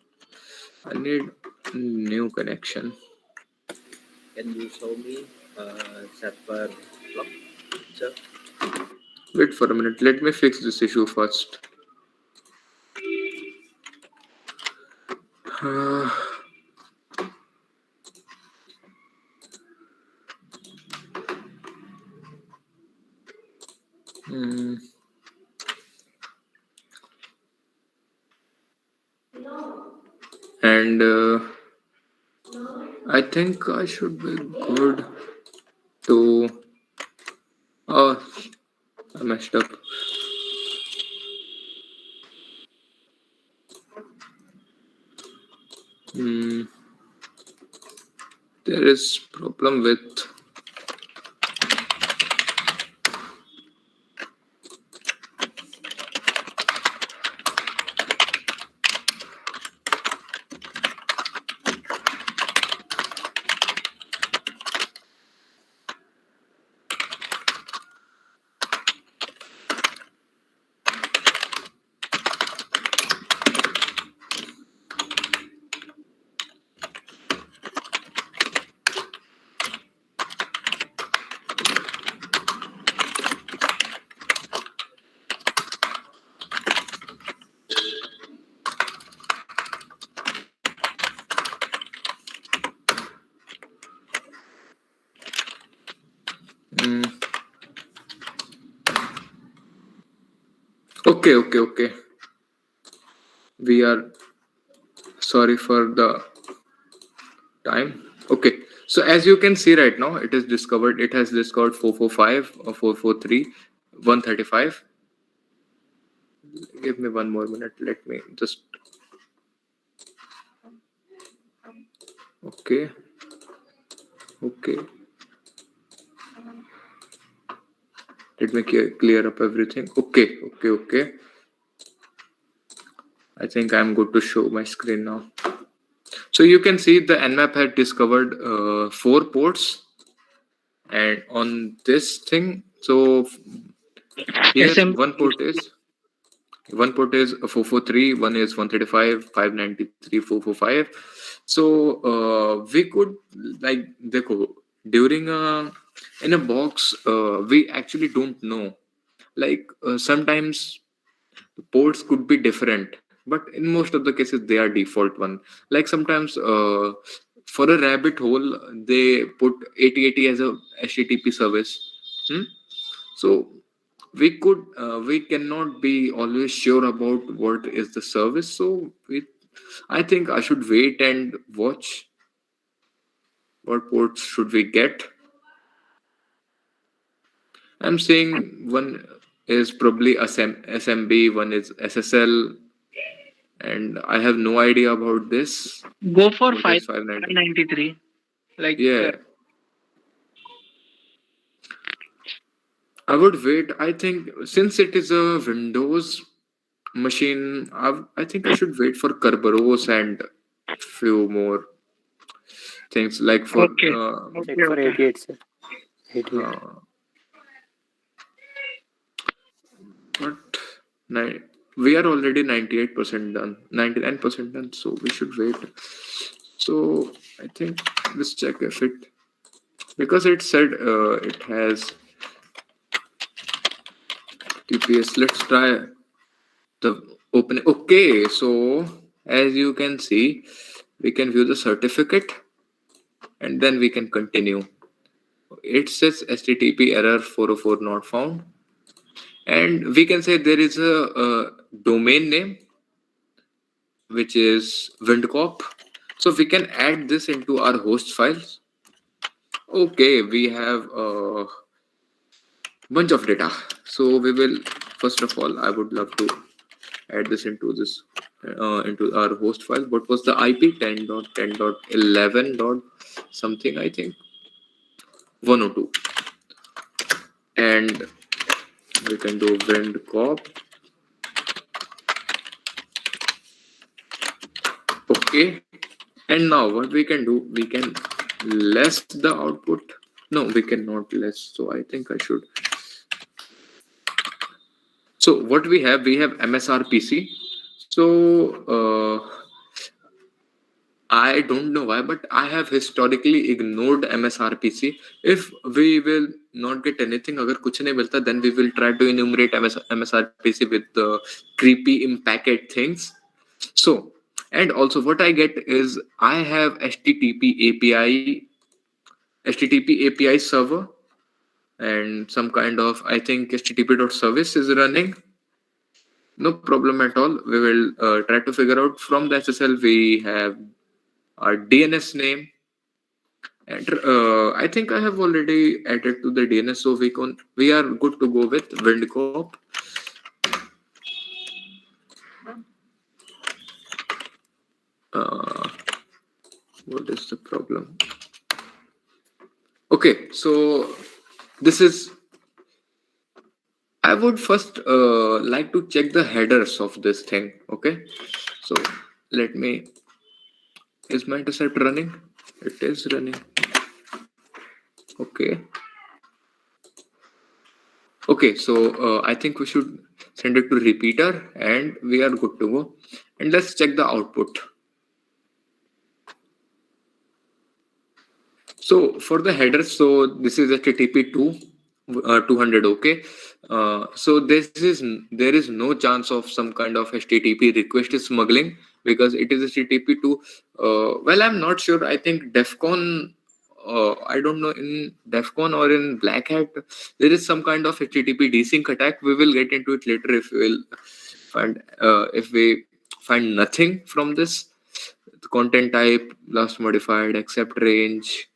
I need new connection. Can you show me server block, sir? Wait for a minute. Let me fix this issue first. Uh, hmm. And I think I should be good to. Oh, I messed up. Hmm. There is problem with. Hmm. Okay. We are sorry for the time. Okay. So as you can see right now, it has discovered 445 or 443, 135. Give me one more minute. Let me just. Okay. Let me clear up everything. Okay. I think I'm good to show my screen now. So you can see the Nmap had discovered 4 ports, and on this thing, so here one port is 443, one is 135, 593, 445. So we could like during in a box we actually don't know. Like sometimes ports could be different, but in most of the cases they are default one. Like sometimes for a rabbit hole they put 8080 as a HTTP service. So we cannot be always sure about what is the service. So I think I should wait and watch what ports should we get. I'm saying one is probably SMB, one is SSL, and I have no idea about this. Go for What is 593. Like Yeah. I would wait. I think since it is a Windows machine, I think I should wait for Kerberos and few more things like for okay. Check for 88, sir. 88. But we are already 98% done, 99% done, so we should wait. So I think let's check if it, because it said it has TPS. Let's try the open. Okay, so as you can see, we can view the certificate and then we can continue. It says HTTP error 404 not found, and we can say there is a domain name which is Windcorp. So we can add this into our host files. Okay, we have a bunch of data. So we will, first of all, I would love to add this into into our host file. What was the IP? 10.10.11. Something, I think 102. And we can do Windcorp. Okay. And now what we can do, we can less the output. No, we cannot less. So I think I should. So what we have MSRPC. So I don't know why, but I have historically ignored MSRPC. If we will not get anything, agar kuch nahi milta, then we will try to enumerate MSRPC with the creepy impacket things. So, and also what I get is I have HTTP API server, and some kind of, I think, HTTP.service is running. No problem at all. We will try to figure out from the SSL. We have our DNS name. And I think I have already added to the DNS, so we are good to go with Windcorp. What is the problem? Okay, so this is. I would first like to check the headers of this thing. Okay, so let me. Is my intercept running? It is running. Okay. Okay, so I think we should send it to repeater and we are good to go. And let's check the output. So for the headers, so this is HTTP 200, okay. So there is no chance of some kind of HTTP request smuggling because it is HTTP 2. Well, I'm not sure. I think DEFCON. I don't know, in DEFCON or in Black Hat, there is some kind of HTTP desync attack. We will get into it later if we find nothing from this. The content type, last modified, accept range.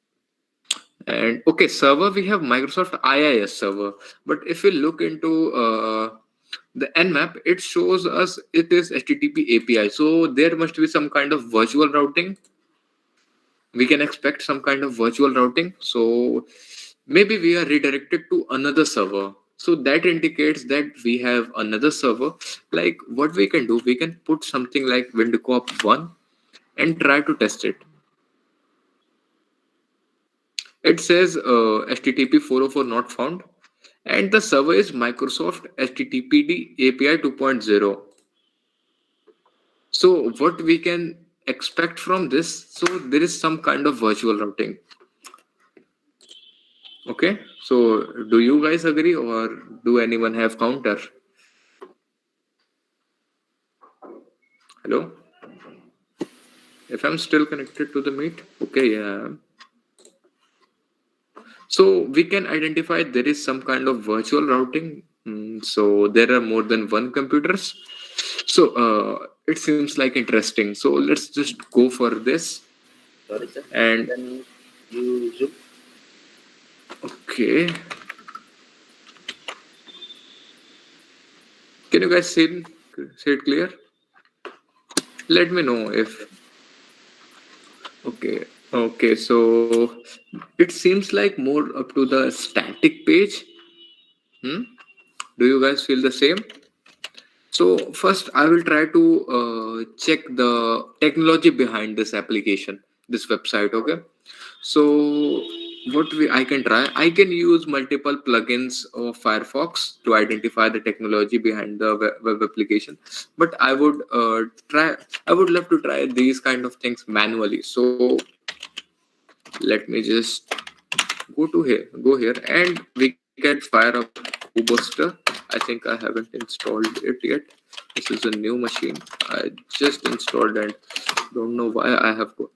And okay, server, we have Microsoft IIS server. But if we look into the Nmap, it shows us it is HTTP API. So there must be some kind of virtual routing. We can expect some kind of virtual routing. So maybe we are redirected to another server. So that indicates that we have another server. Like what we can do, we can put something like Windcorp 1 and try to test it. It says HTTP 404 not found. And the server is Microsoft HTTPD API 2.0. So what we can expect from this, so there is some kind of virtual routing. Okay, so do you guys agree or do anyone have counter? Hello? If I'm still connected to the meet, okay, yeah. So we can identify there is some kind of virtual routing. So there are more than one computers. So it seems like interesting. So let's just go for this. Sorry, sir. And Can you zoom? Okay. Can you guys see it clear? Let me know if. Okay. Okay. So it seems like more up to the static page. Do you guys feel the same? So first, I will try to check the technology behind this application, this website. Okay. So I can try, I can use multiple plugins of Firefox to identify the technology behind the web application, but I would love to try these kind of things manually. So let me just go here and we can fire up Ubuster. I think I haven't installed it yet. This is a new machine I just installed and don't know why I have to.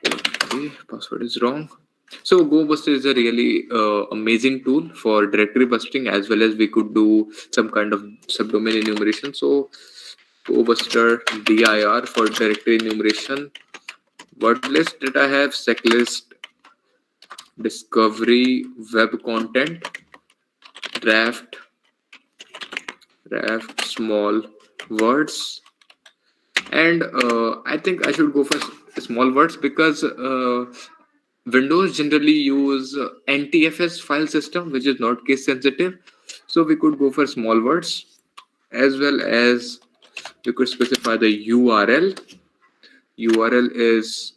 Okay, password is wrong. So GoBuster is a really amazing tool for directory busting, as well as we could do some kind of subdomain enumeration. So GoBuster dir for directory enumeration. Word list that I have, seclist, discovery, web content, draft, small words. And I think I should go for small words because Windows generally use NTFS file system, which is not case sensitive. So we could go for small words, as well as we could specify the URL. URL is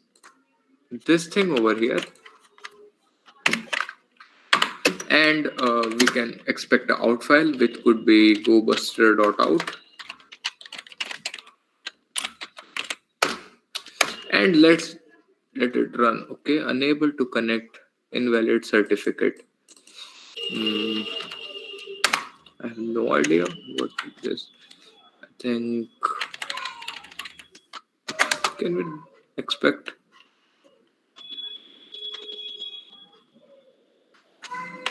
this thing over here. And we can expect an out file, which could be gobuster.out. and let it run. Okay, unable to connect, invalid certificate. I have no idea what is this. I think, can we expect?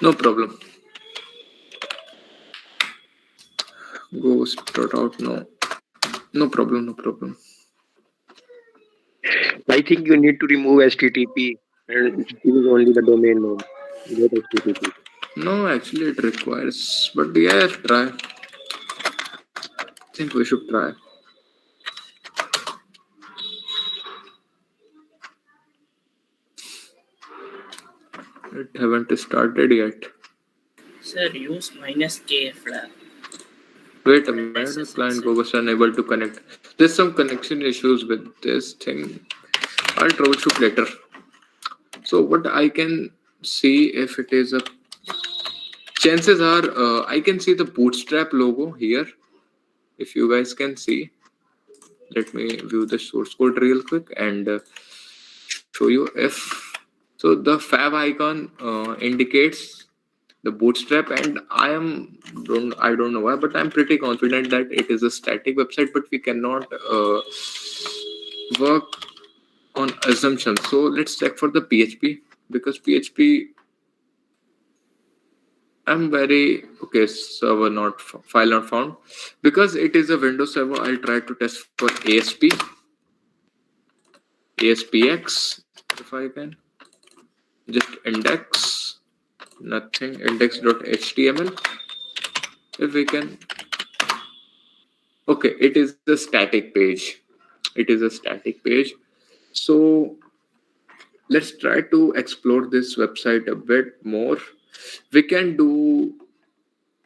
No problem. Go start out. No problem. No problem. I think you need to remove HTTP and use only the domain name, not HTTP. No, actually it requires, but yeah, try. I think we should try. It haven't started yet. Sir, use -K flag. Wait a minute, the client go was unable to connect. There's some connection issues with this thing. I'll troubleshoot later. So what I can see, if it is a, chances are I can see the bootstrap logo here. If you guys can see, let me view the source code real quick and show you. If so, the fav icon indicates the bootstrap, and I don't know why, but I'm pretty confident that it is a static website, but we cannot work on assumptions. So let's check for the PHP, because PHP, I'm very okay. Server not file not found, because it is a Windows server. I'll try to test for ASPX, if I can. Just index, nothing, index.html. If we can, okay, it is a static page. It is a static page. So let's try to explore this website a bit more. We can do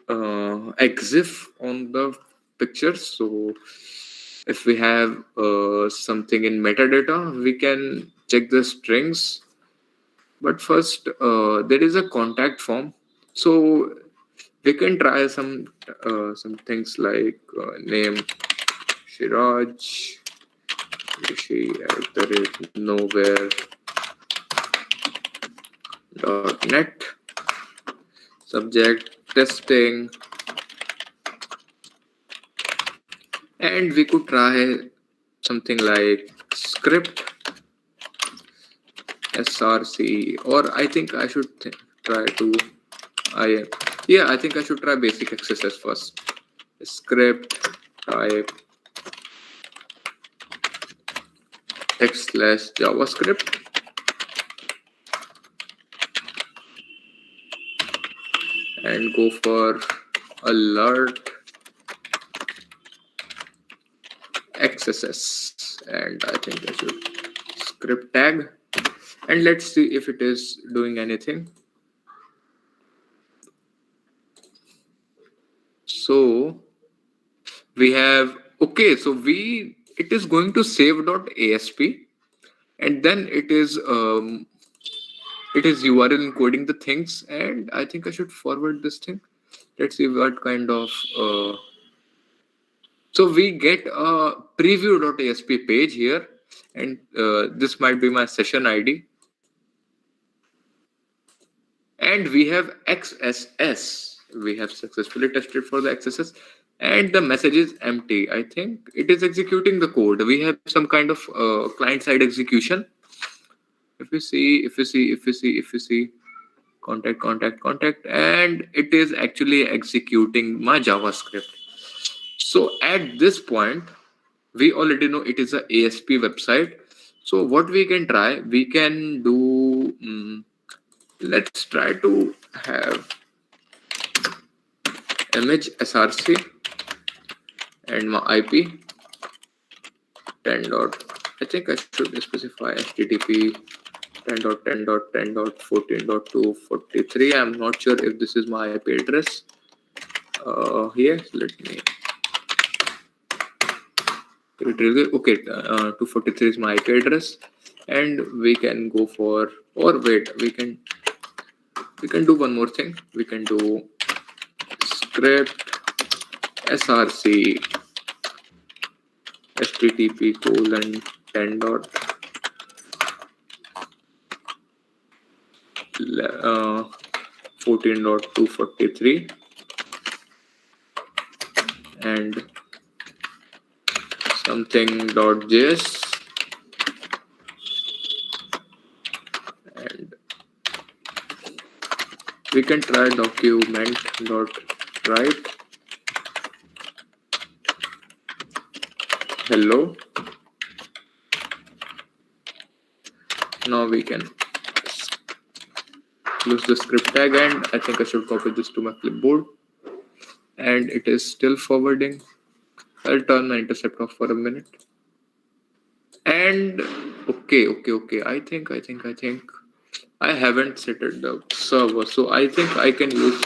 exif on the pictures. So if we have something in metadata, we can check the strings. But first, there is a contact form. So we can try some things like name Shiraj, Rishi @nowhere.net, subject testing, and we could try something like script src, or I think I should try to I think I should try basic XSS first. Script type text/javascript, and go for alert XSS, and I think I should script tag, and let's see if it is doing anything. So we have, okay, so it is going to save.asp, and then it is URL encoding the things, and I think I should forward this thing. Let's see what kind of so we get a preview.asp page here, and this might be my session ID, and we have XSS. We have successfully tested for the XSS, and the message is empty. I think it is executing the code. We have some kind of client-side execution. If you see, contact, and it is actually executing my JavaScript. So at this point, we already know it is a ASP website. So what we can try, we can do, let's try to have image src and my IP 10. I think I should specify HTTP 10.10.10.14.243. I'm not sure if this is my IP address. Here, let me. Okay, 243 is my IP address, and we can go for, or wait, we can do one more thing. We can do script src http:/10. 14.243 and something.js and we can try document.write hello. Now we can use the script tag, and I think I should copy this to my clipboard, and it is still forwarding. I'll turn my intercept off for a minute. And okay. I think I haven't set the server, so I think I can use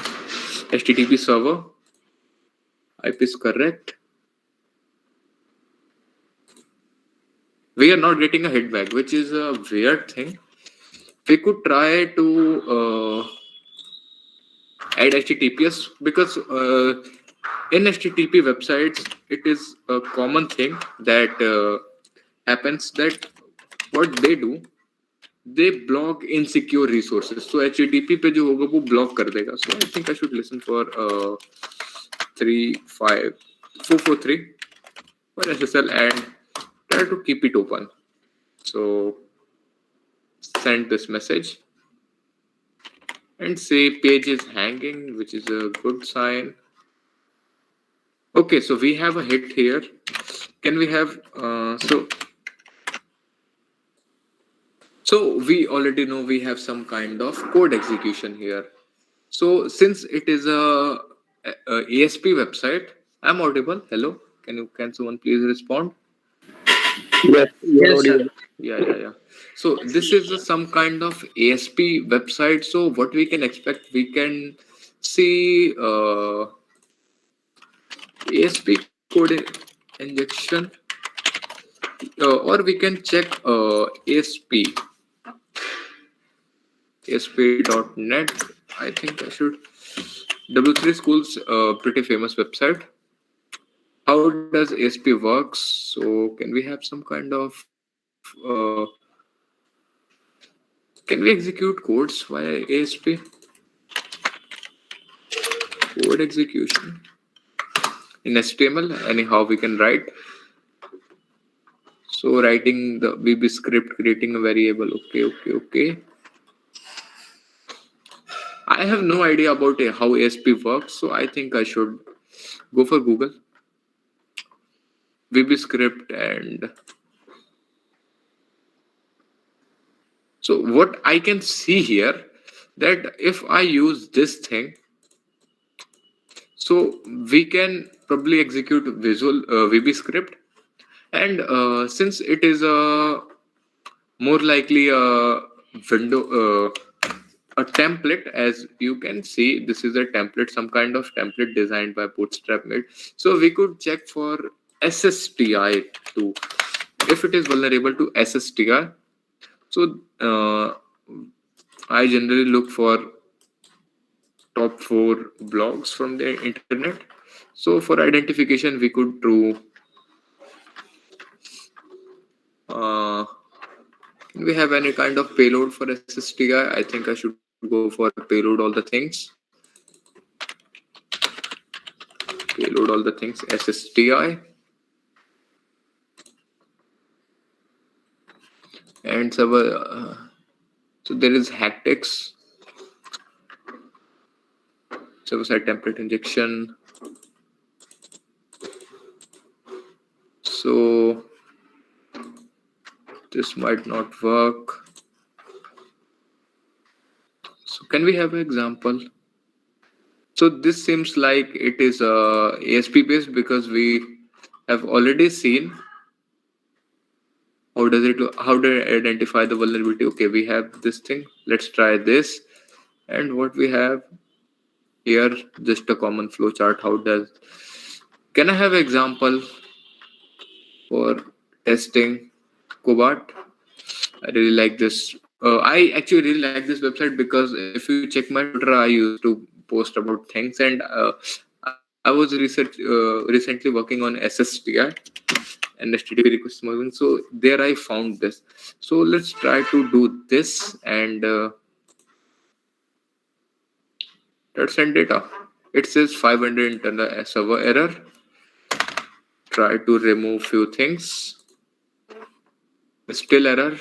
HTTP server. IP is correct. We are not getting a hitback, which is a weird thing. We could try to add HTTPS because in HTTP websites, it is a common thing that happens that what they do, they block insecure resources. So HTTP पे जो होगा वो block कर देगा. So I think I should listen for 35443 for SSL and try to keep it open. So send this message and say page is hanging, which is a good sign. Okay, so we have a hit here. Can we have so we already know we have some kind of code execution here. So since it is a ASP website, I'm audible. Hello, can someone please respond? Yes, Yes, sir. Yeah. So this is some kind of ASP website. So what we can expect, we can see ASP code injection, or we can check ASP.net. I think I should. W3 School's pretty famous website. How does ASP works? So can we have some kind of can we execute codes via ASP? Code execution in HTML. Anyhow, we can write. So writing the VB script, creating a variable. Okay. I have no idea about how ASP works, so I think I should go for Google. VB script, and so what I can see here, that if I use this thing, so we can probably execute visual VB script, and since it is a more likely a window a template, as you can see, this is a template, some kind of template designed by Bootstrap made. So we could check for SSTI too, if it is vulnerable to SSTI. So I generally look for top 4 blogs from the internet. So for identification, we could do can we have any kind of payload for SSTI? I think I should go for payload all the things. Payload all the things, SSTI. And so there is hactics, server-side template injection. So this might not work. So can we have an example? So this seems like it is ASP based, because we have already seen how do I identify the vulnerability. Okay, we have this thing. Let's try this. And what we have here, just a common flow chart. Can I have an example for testing Cobalt? I really like this. I actually really like this website because if you check my Twitter, I used to post about things, and I was recently working on SSTI and HTTP request moving. So there I found this. So let's try to do this, and Let's send data. It says 500 internal server error. Try to remove few things. Still error.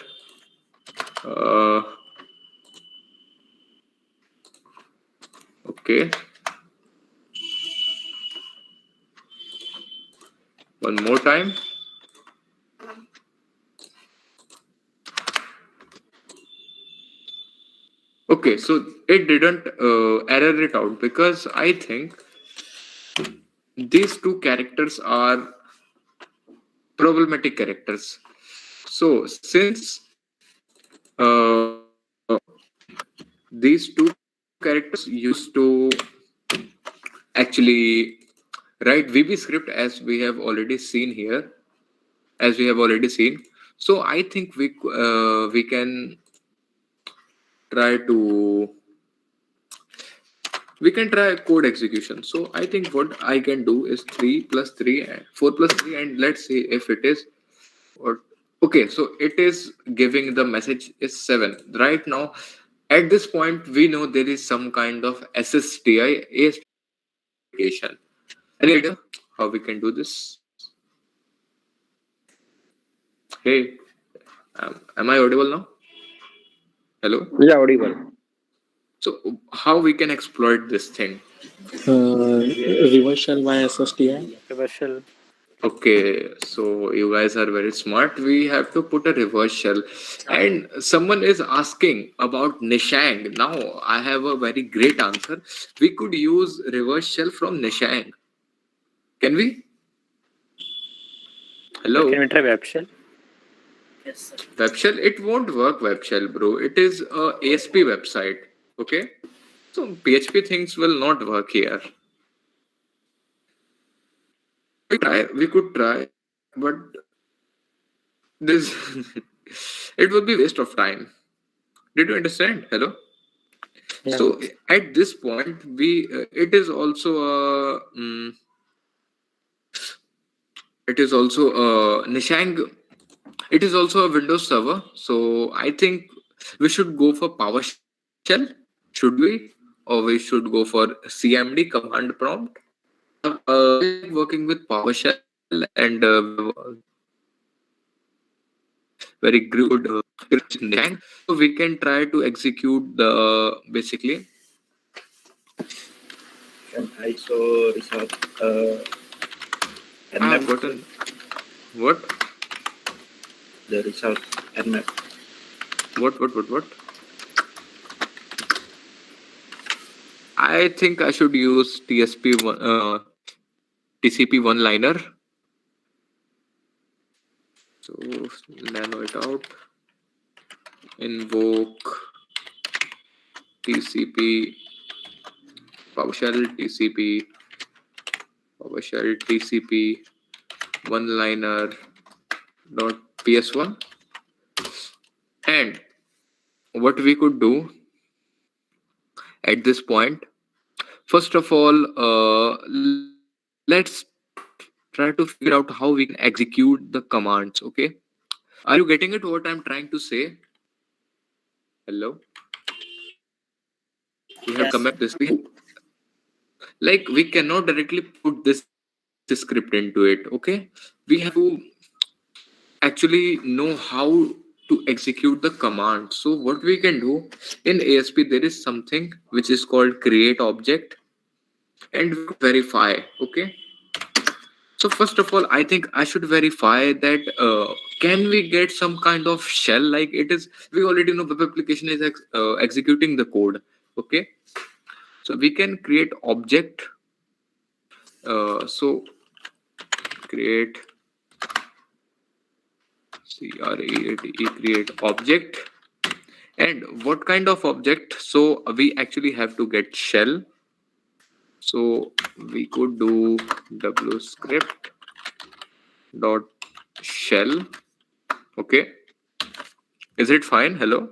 Okay. One more time. Okay, so it didn't error it out because I think these two characters are problematic characters. So since these two characters used to actually write VB script as we have already seen here, as we have already seen. So I think we can try to code execution. So I think what I can do is 3 plus 3 and 4 plus 3, and let's see if it is or okay. So it is giving the message is 7 right now. At this point, we know there is some kind of SSTI application. Any idea how we can do this? Hey, am I audible now? Hello? Yeah, audible. So how we can exploit this thing? Reverse shell by SSTI. Reverse shell. Okay, so you guys are very smart. We have to put a reverse shell. And someone is asking about Nishang. Now I have a very great answer. We could use reverse shell from Nishang. Can we? Hello? Can we try web shell? Yes, sir. Web shell? It won't work web shell, bro. It is a ASP website. Okay? So PHP things will not work here. We could try, but this it would be waste of time. Did you understand? Hello. Yeah. So at this point, we it is also a Nishang. It is also a Windows server. So I think we should go for PowerShell. Should we, or we should go for CMD command prompt? Working with PowerShell and very good Nishang. So we can try to execute the basically. Can ISO result I've gotten what? The result nmap. What? I think I should use TCP one liner. So nano it out. Invoke TCP PowerShell TCP one liner dot ps1. And what we could do at this point, first of all, let's try to figure out how we can execute the commands. Okay, are you getting it what I'm trying to say? Hello, we have come back this way. Like we cannot directly put this script into it. Okay, we have to actually know how to execute the command. So what we can do in ASP, there is something which is called create object, and we could verify. Okay, so first of all, I think I should verify that can we get some kind of shell, like it is, we already know web application is executing the code. Okay, so we can create object. So create create object. And what kind of object? So we actually have to get shell. So we could do w script dot shell. Okay, is it fine? Hello,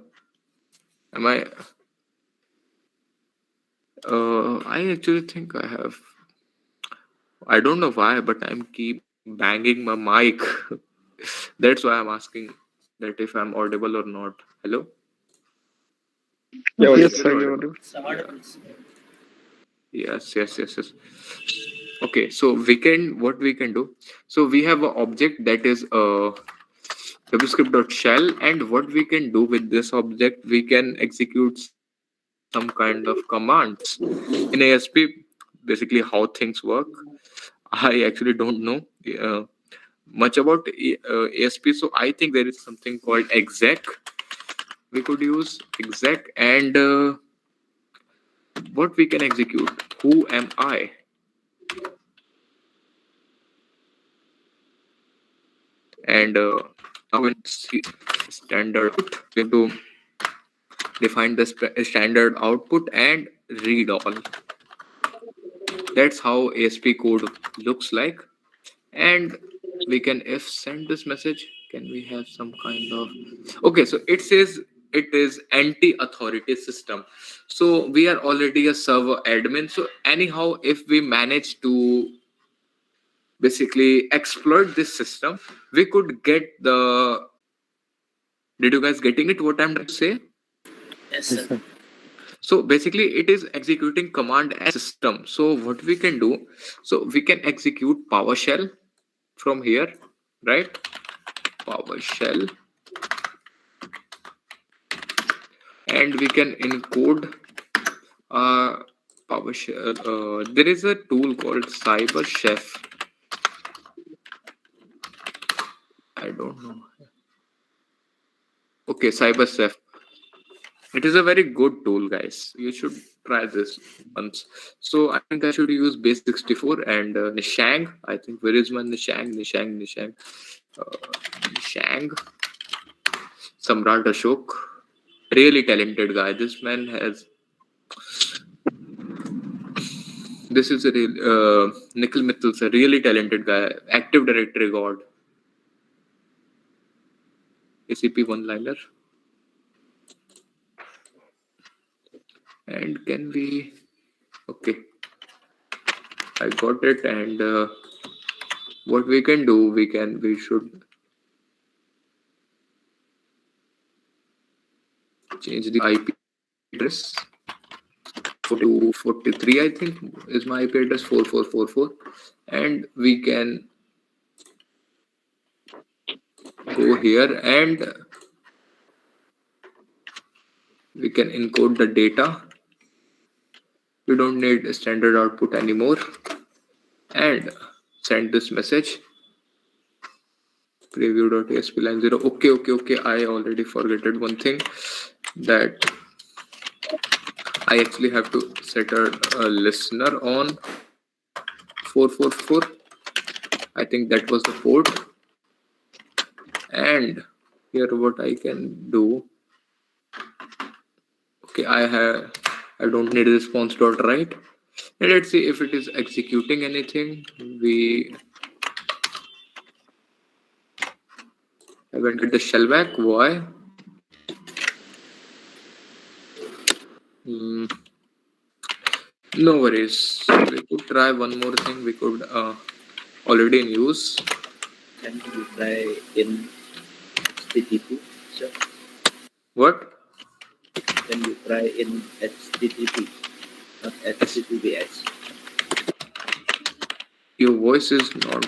am I actually think I don't know why, but I'm keep banging my mic. That's why I'm asking that if I'm audible or not. Hello. Yeah, Yes, audible. sir, you're audible. Some audible, sir. Yes. Okay, so what we can do. So we have an object that is wscript.shell, and what we can do with this object, we can execute some kind of commands in ASP. Basically, how things work. I actually don't know much about ASP, so I think there is something called exec. We could use exec, and what we can execute. Who am I? And now in standard output, we have to define the standard output and read all. That's how ASP code looks like. And we can if send this message, can we have some kind of, okay, so it says it is anti-authority system. So we are already a server admin. So anyhow, if we manage to basically exploit this system, we could get the, did you guys getting it what I'm trying to say? Yes, Yes, sir. sir. So basically it is executing command and system. So what we can do, so we can execute PowerShell from here, right? PowerShell, and we can encode PowerShell. There is a tool called CyberChef. I don't know. Okay, CyberChef. It is a very good tool, guys. You should try this once. So I think I should use base 64 and Nishang. I think where is my Nishang? Nishang. Samrat Ashok. Really talented guy. This man has. This is a real Nikhil Mittal's a really talented guy. Active Directory God. ACP one liner. And can we? Okay, I got it. And what we can do, we should change the IP address. 4243, I think, is my IP address, 4444, and we can go here and we can encode the data. We don't need a standard output anymore, and send this message preview.asp line 0. Okay, I already forgetted one thing, that I actually have to set a listener on 444. I think that was the port. And here what I can do, okay, I don't need a response dot write, and let's see if it is executing anything. We haven't get the shell back. Why? Hmm, no worries. We could try one more thing. We could already in use. Can you try in HTTP, sir? What? Can you try in HTTP, not HTTPS? Your voice is not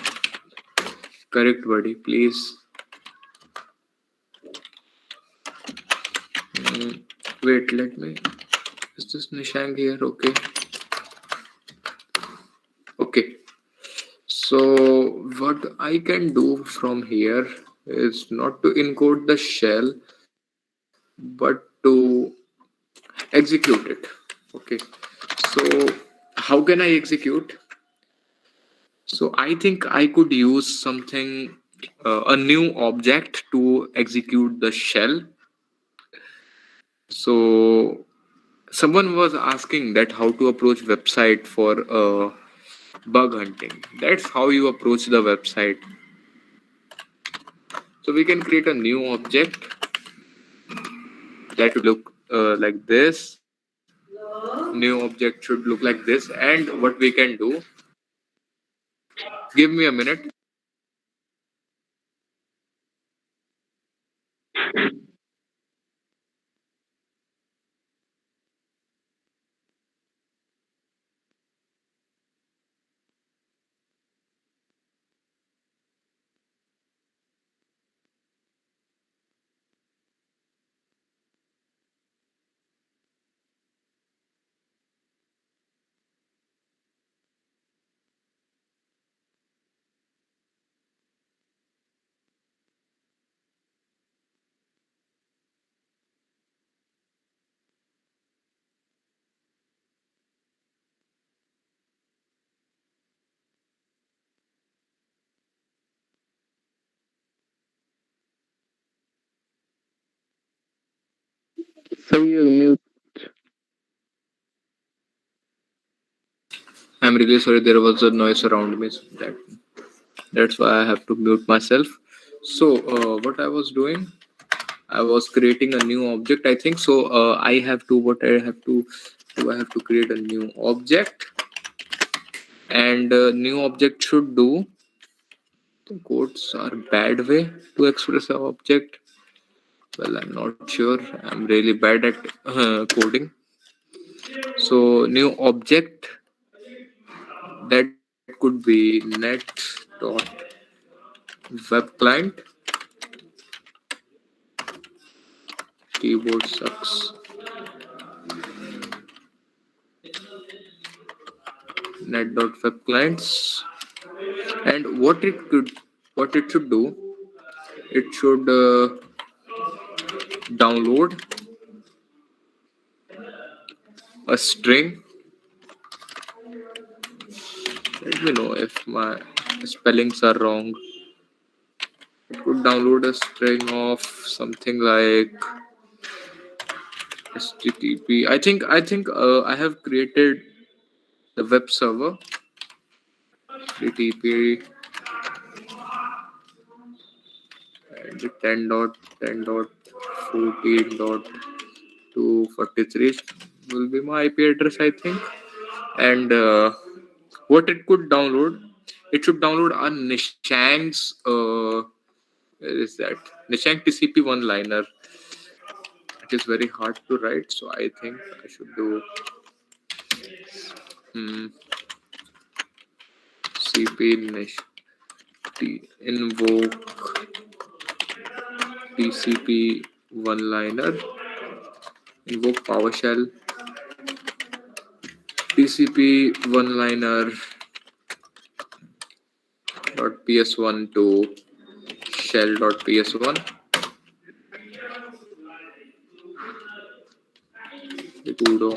correct, buddy. Please. Wait, let me. Is this Nishang here? Okay. So what I can do from here is not to encode the shell, but to execute it. Okay. So how can I execute? So I think I could use something, a new object to execute the shell. So someone was asking that how to approach website for bug hunting. That's how you approach the website. So we can create a new object that would look like this. New object should look like this. And what we can do, give me a minute. Sir, you're mute. I'm really sorry. There was a noise around me. So that's why I have to mute myself. So what I was doing, I was creating a new object. I think so. I have to what I have to do. I have to create a new object, and new object should do. The codes are bad way to express an object. Well, I'm not sure. I'm really bad at coding. So new object that could be net dot web client. Keyboard sucks. Net dot web clients. And what it should do, it should download a string. Let me know if my spellings are wrong. It could download a string of something like http. I think I have created the web server http and 10.10.14.243 will be my IP address, I think. And what it could download, it should download a Nishang's where is that? Nishang TCP one liner. It is very hard to write, so I think I should do CP Nish invoke TCP one liner, invoke PowerShell TCP one liner dot ps1 to shell dot ps1 sudo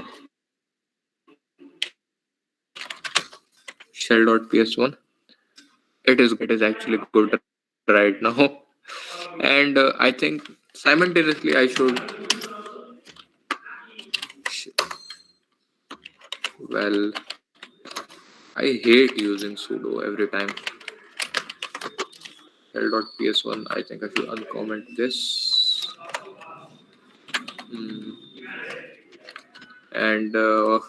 shell dot ps1. It is good. It is actually good right now. And I think simultaneously I should well, I hate using sudo every time. Shell.ps1. I think I should uncomment this. And the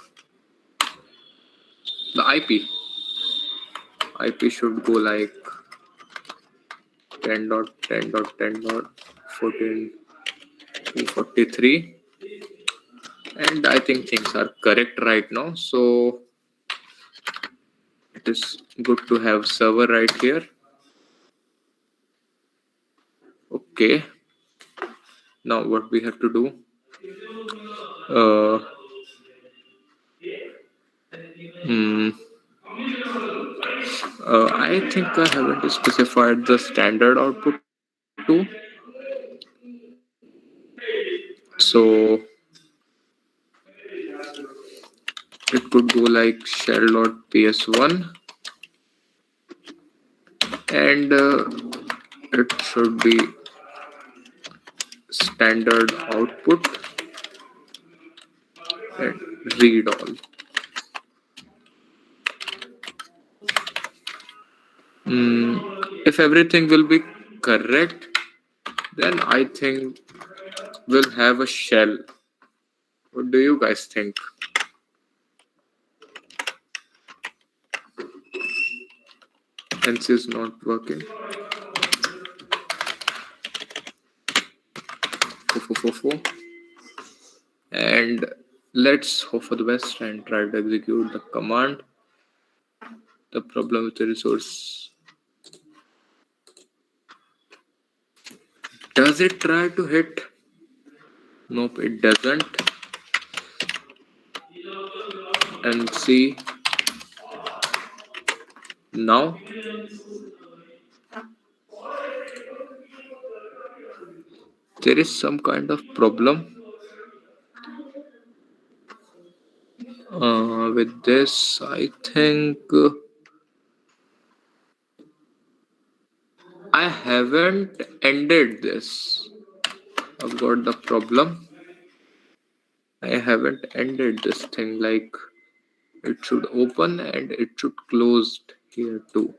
IP should go like 10.10.10.14.243. And I think things are correct right now. So it is good to have server right here. Okay. Now what we have to do? I think I haven't specified the standard output too. So it could go like shell.ps1 and it should be standard output and read all. If everything will be correct, then I think we'll have a shell. What do you guys think? NC is not working. And let's hope for the best and try to execute the command. The problem with the resource. Does it try to hit? Nope, it doesn't. And see now there is some kind of problem with this. I think I haven't ended this. I've got the problem. I haven't ended this thing. Like, it should open and it should close here too.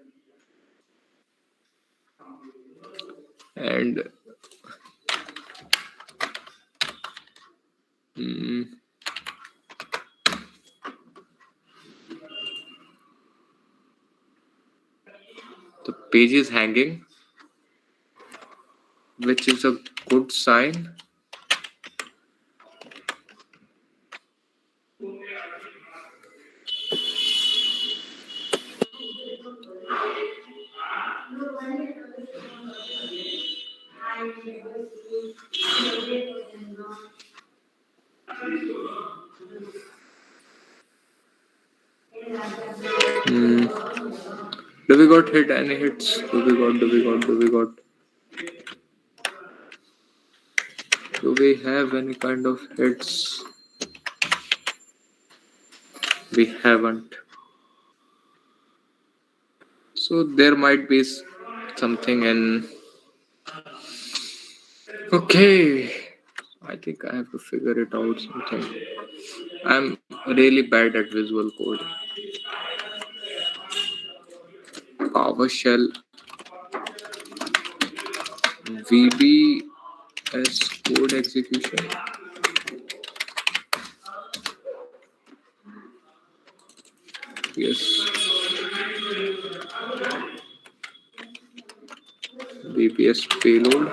And mm, the page is hanging, which is a good sign. Hmm. Do we got hit any hits? Do we have any kind of hits? We haven't. So there might be something in. Okay. I think I have to figure it out something. I'm really bad at visual code. PowerShell VBS code execution. Yes. VBS payload.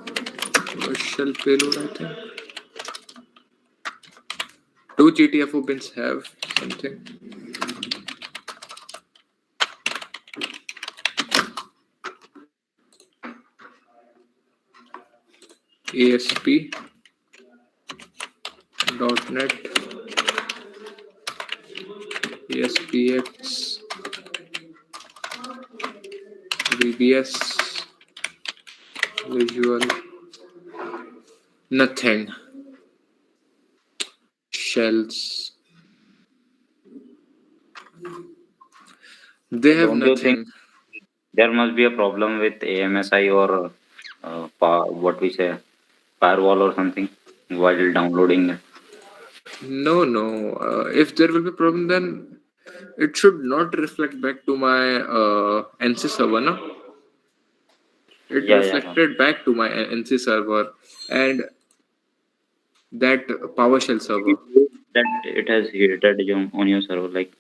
PowerShell payload, I think. Two GTFO pins have something. ASP.NET, ASPX, VBS, Visual, nothing. Shells. They have Don't you think nothing. there must be a problem with AMSI or what we say firewall or something while downloading it? No, no. If there will be problem, then it should not reflect back to my NC server, no? It Yeah. reflected back to my NC server and that PowerShell Maybe server. that it has hit on your server. Like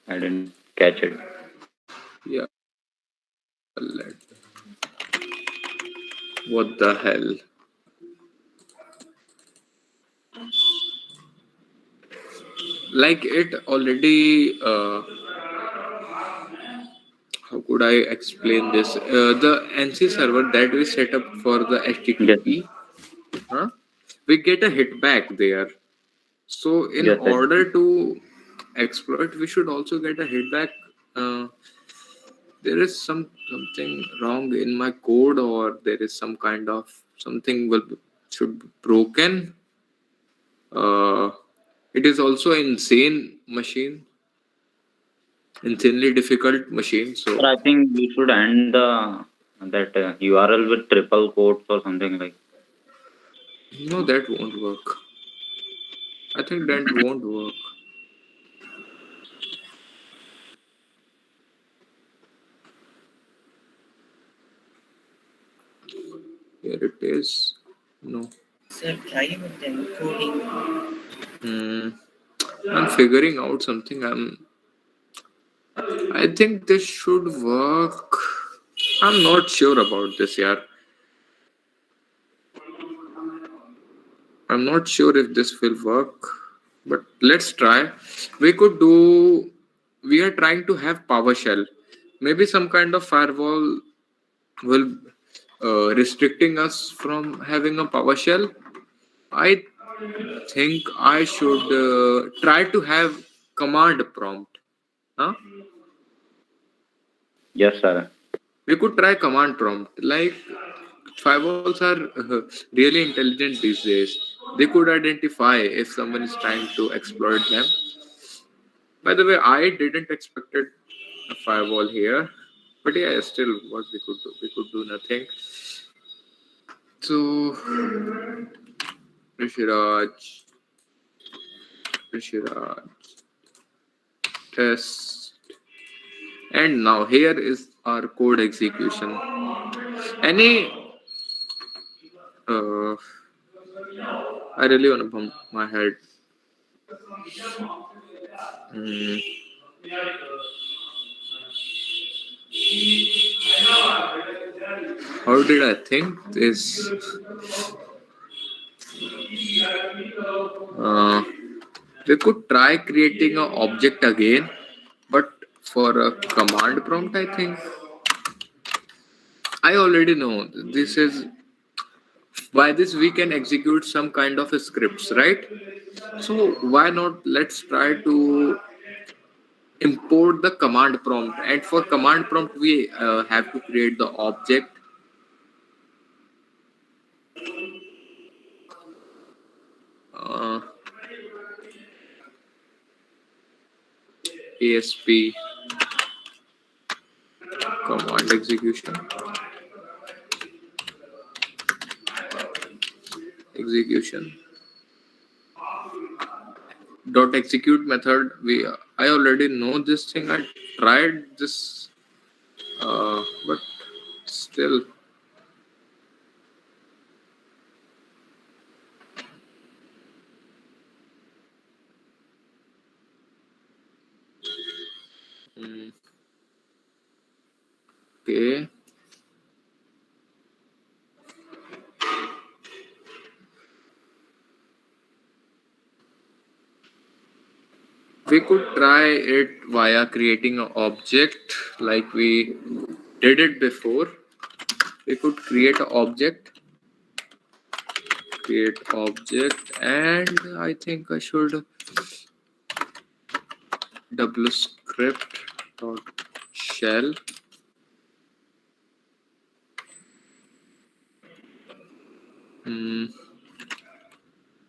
I didn't catch it. Yeah. What the hell? Like it already. How could I explain this? The NC server that we set up for the Yes. HTTP, huh? We get a hit back there. So in Yes. order to exploit, we should also get a hit back. There is something wrong in my code, or there is some kind of something should be broken. Uh, it is also insanely difficult machine. But So I think we should end the that URL with triple quotes or something like. no, that won't work. I think that won't work. Here it is. No. Sir, try with encoding. I'm figuring out something. I think this should work. I'm not sure about this, yeah. I'm not sure if this will work, but let's try. We could do. We are trying to have PowerShell. Maybe some kind of firewall will restricting us from having a PowerShell. I think I should try to have command prompt. Huh? Yes, sir. We could try command prompt. Like firewalls are really intelligent these days. they could identify if someone is trying to exploit them. By the way, I didn't expected a firewall here, but yeah, still, what we could do? We could do nothing. So, Rishiraj, test, and now here is our code execution. Any, I really want to bump my head. Hmm. How did I think this? Uh, we could try creating an object again, but for a command prompt, I think I already know this is by this we can execute some kind of a scripts, right? So why not? Let's try to import the command prompt, and for command prompt we have to create the object. Uh, ASP command execution dot execute method. We I already know this thing. I tried this, but still. Mm, okay. We could try it via creating an object like we did it before. We could create an object, and I think I should double script dot shell.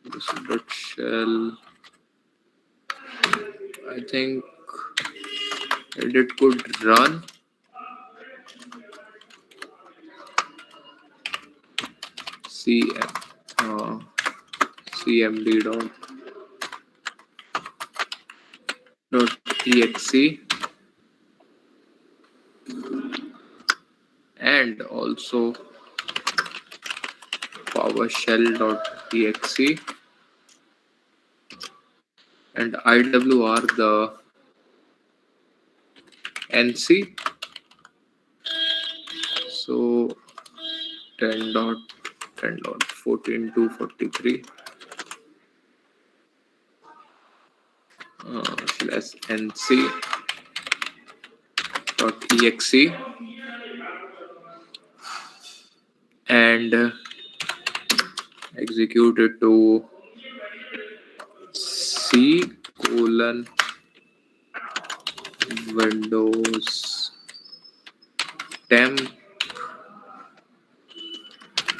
This dot shell. I think it could run cmd .exe and also PowerShell.exe and IWR the NC. So 10.10.14 to 43 slash NC .exe and execute it to C colon Windows temp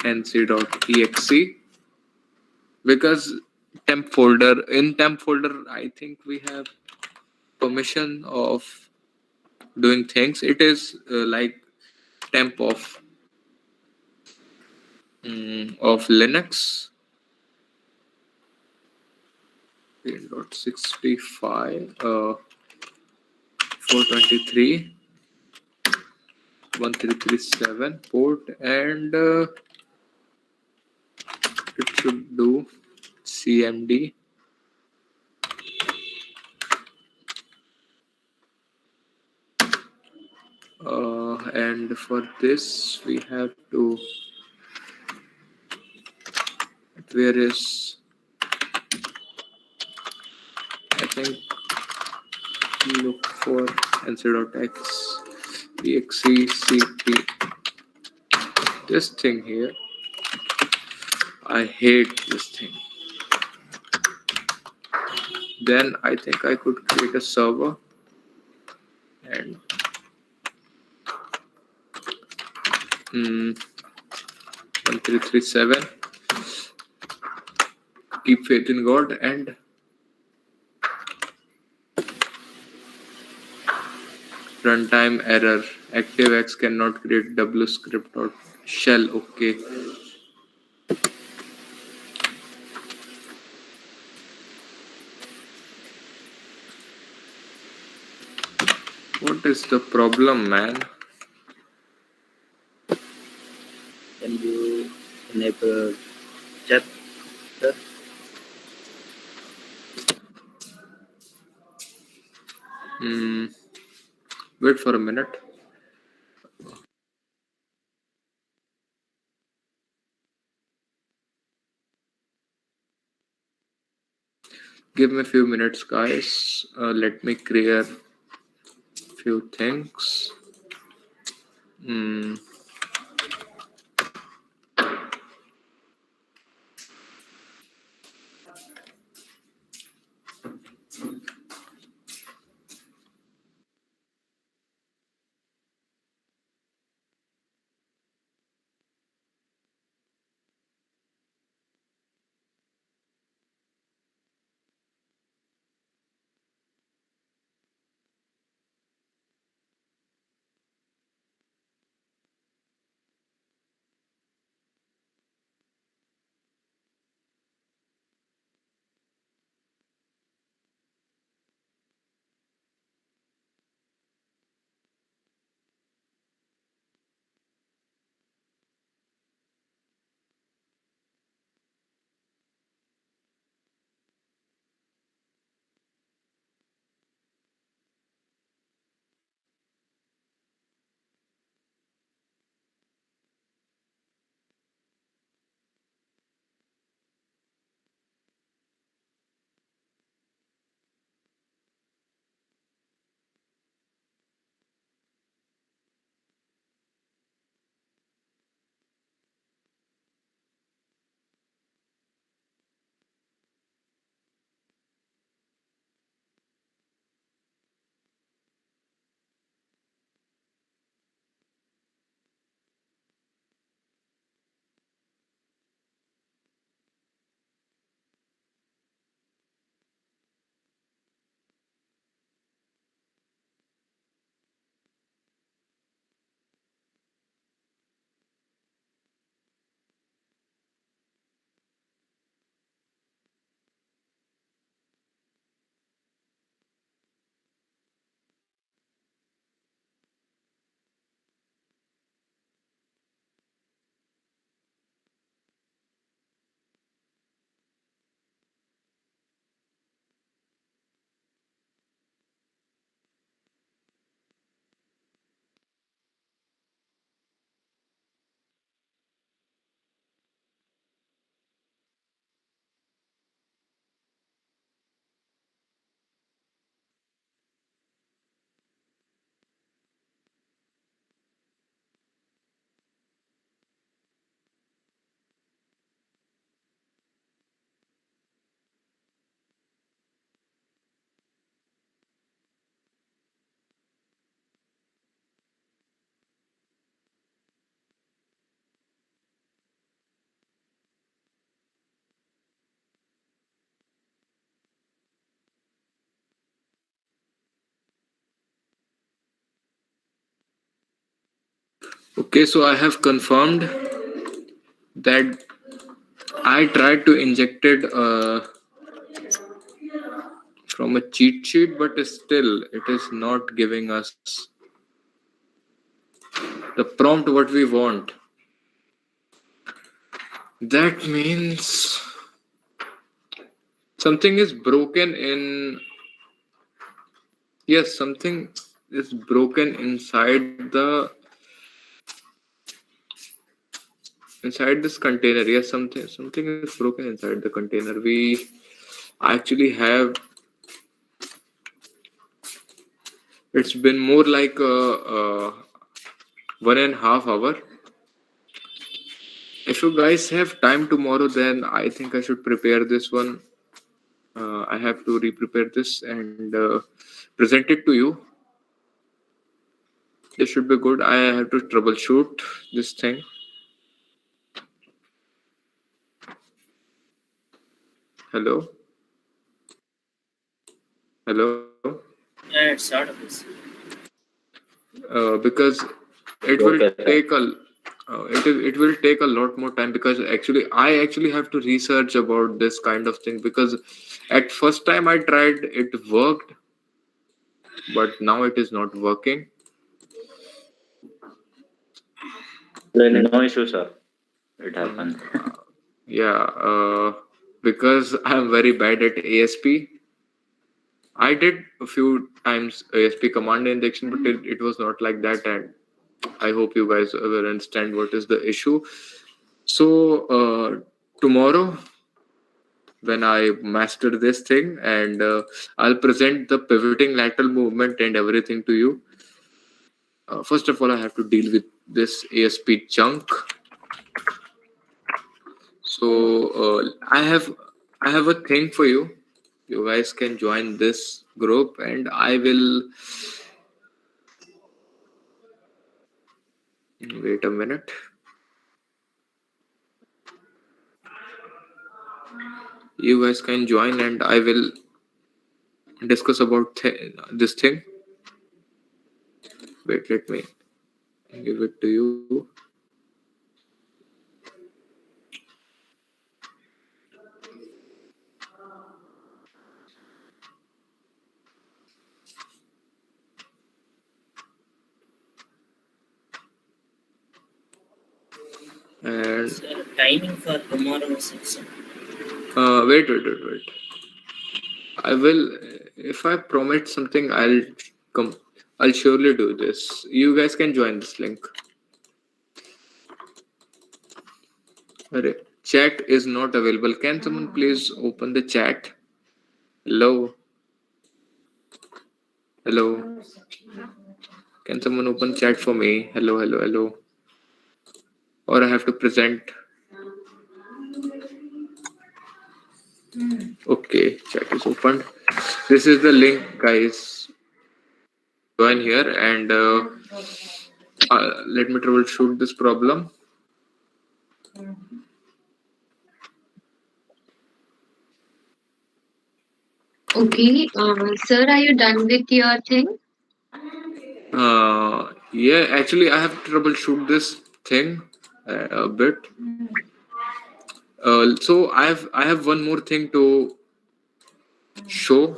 nc.exe because temp folder I think we have permission of doing things. It is like temp of Linux 65 423 1337 port and it should do cmd and for this we have to where is I think look for nc.x execp this thing here. I hate this thing. Then I think I could create a server and 1337 keep faith in God. And runtime error. ActiveX cannot create W script or shell. Okay. What is the problem, man? Can you enable chapter? Wait for a minute. Give me a few minutes, guys. Let me clear few things. Okay, so I have confirmed that I tried to inject it from a cheat sheet, but still it is not giving us the prompt what we want. That means something is broken in. Yes, something is broken inside this container. Yes, something is broken inside the container. We actually have. It's been more like 1.5 hours. If you guys have time tomorrow, then I think I should prepare this one. I have to re-prepare this and present it to you. This should be good. I have to troubleshoot this thing. Hello? Hello? Yeah, it's audible, sir. Because it will Okay, sir. take it will take a lot more time, because I actually have to research about this kind of thing, because at first time I tried, it worked, but now it is not working. No issue, sir. It happens. Yeah, because I'm very bad at ASP. I did a few times ASP command injection, but it was not like that, and I hope you guys will understand what is the issue. So tomorrow, when I master this thing, and I'll present the pivoting lateral movement and everything to you. First of all, I have to deal with this ASP chunk. So I have a thing for you. You guys can join this group, and I will wait a minute. You guys can join, and I will discuss about this thing. Wait, let me give it to you. And Sir, timing for tomorrow section. wait. I will, if I promise something, I'll come. I'll surely do this. You guys can join this link. Chat is not available. Can someone please open the chat? Hello. Hello. Can someone open chat for me? Hello. Or I have to present. Okay, chat is opened. This is the link, guys. Join here, and let me troubleshoot this problem. Okay, sir, are you done with your thing? Yeah, actually, I have to troubleshoot this thing a bit. So I have one more thing to show,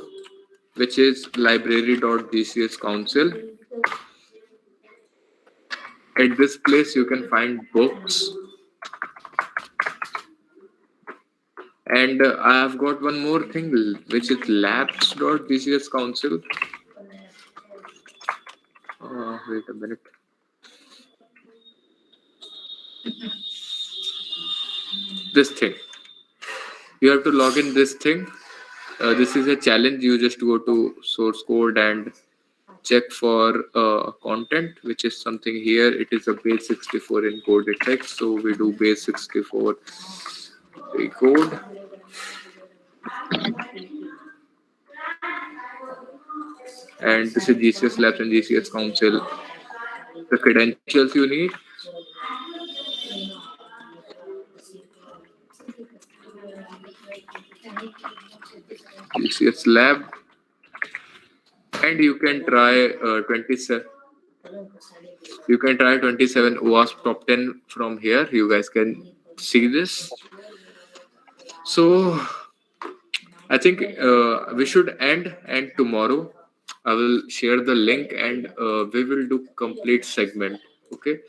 which is library.gcs council. At this place, you can find books, and I have got one more thing, which is labs.gcs council. Wait a minute. This thing. You have to log in this thing. This is a challenge. You just go to source code and check for content, which is something here. It is a base 64 encoded text. So we do base 64 decode. And this is GCS Labs and GCS Council. The credentials you need. GCS Lab. And you can try 27. You can try 27 OWASP top 10 from here. You guys can see this. So I think we should end, and tomorrow I will share the link, and we will do complete segment. Okay.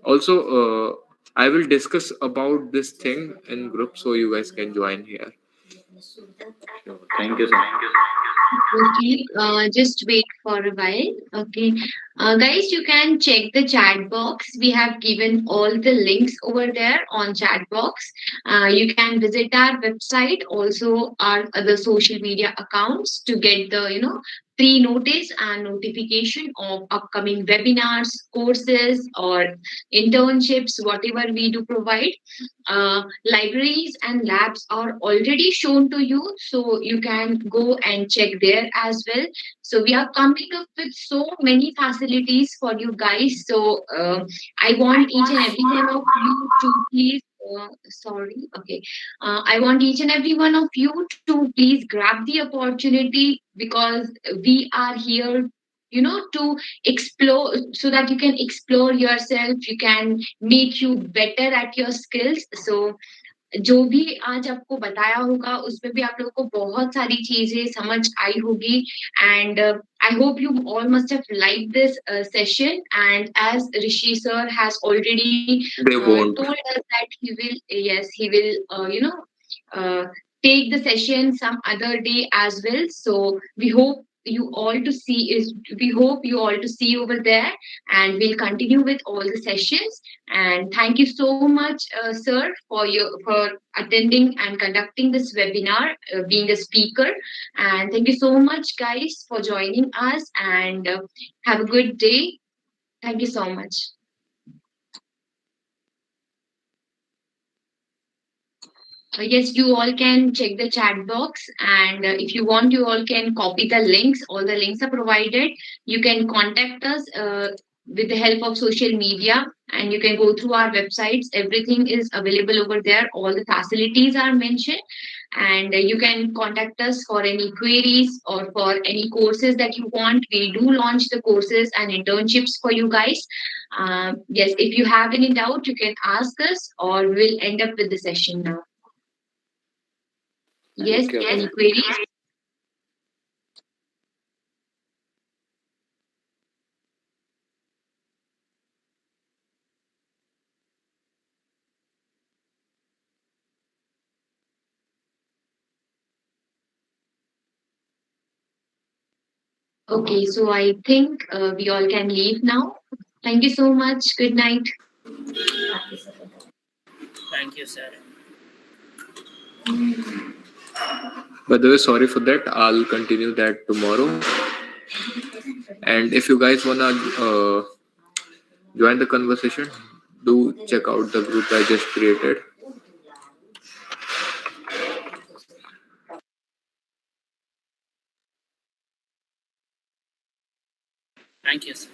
Also, I will discuss about this thing in group, so you guys can join here. Thank you, sir. Okay, just wait for a while. Okay, guys, you can check the chat box. We have given all the links over there on chat box. You can visit our website, also our other social media accounts to get the pre-notice and notification of upcoming webinars, courses, or internships, whatever we do provide. Libraries and labs are already shown to you, so you can go and check there as well. So we are coming up with so many facilities for you guys. So I want each and every one of you to please Sorry. Okay. I want each and every one of you to please grab the opportunity, because we are here, to explore, so that you can explore yourself, you can make you better at your skills. So जो भी आज आपको बताया होगा उसमें भी आप लोगों को बहुत सारी चीजें समझ आई होगी, and I hope you all must have liked this session. And as Rishi sir has already They won't. told us that he will, yes, he will, uh, take the session some other day as well. So we hope you all to see over there, and we'll continue with all the sessions. And thank you so much, sir, for attending and conducting this webinar, being a speaker. And thank you so much, guys, for joining us. And have a good day. Thank you so much. Yes, you all can check the chat box, and if you want, you all can copy the links. All the links are provided. You can contact us with the help of social media, and you can go through our websites. Everything is available over there. All the facilities are mentioned, and you can contact us for any queries or for any courses that you want. We do launch the courses and internships for you guys. Yes, if you have any doubt, you can ask us, or we'll end up with the session now. Yes, any queries? Okay, so I think we all can leave now. Thank you so much. Good night. Thank you, sir. By the way, sorry for that. I'll continue that tomorrow. And if you guys wanna join the conversation, do check out the group I just created. Thank you, sir.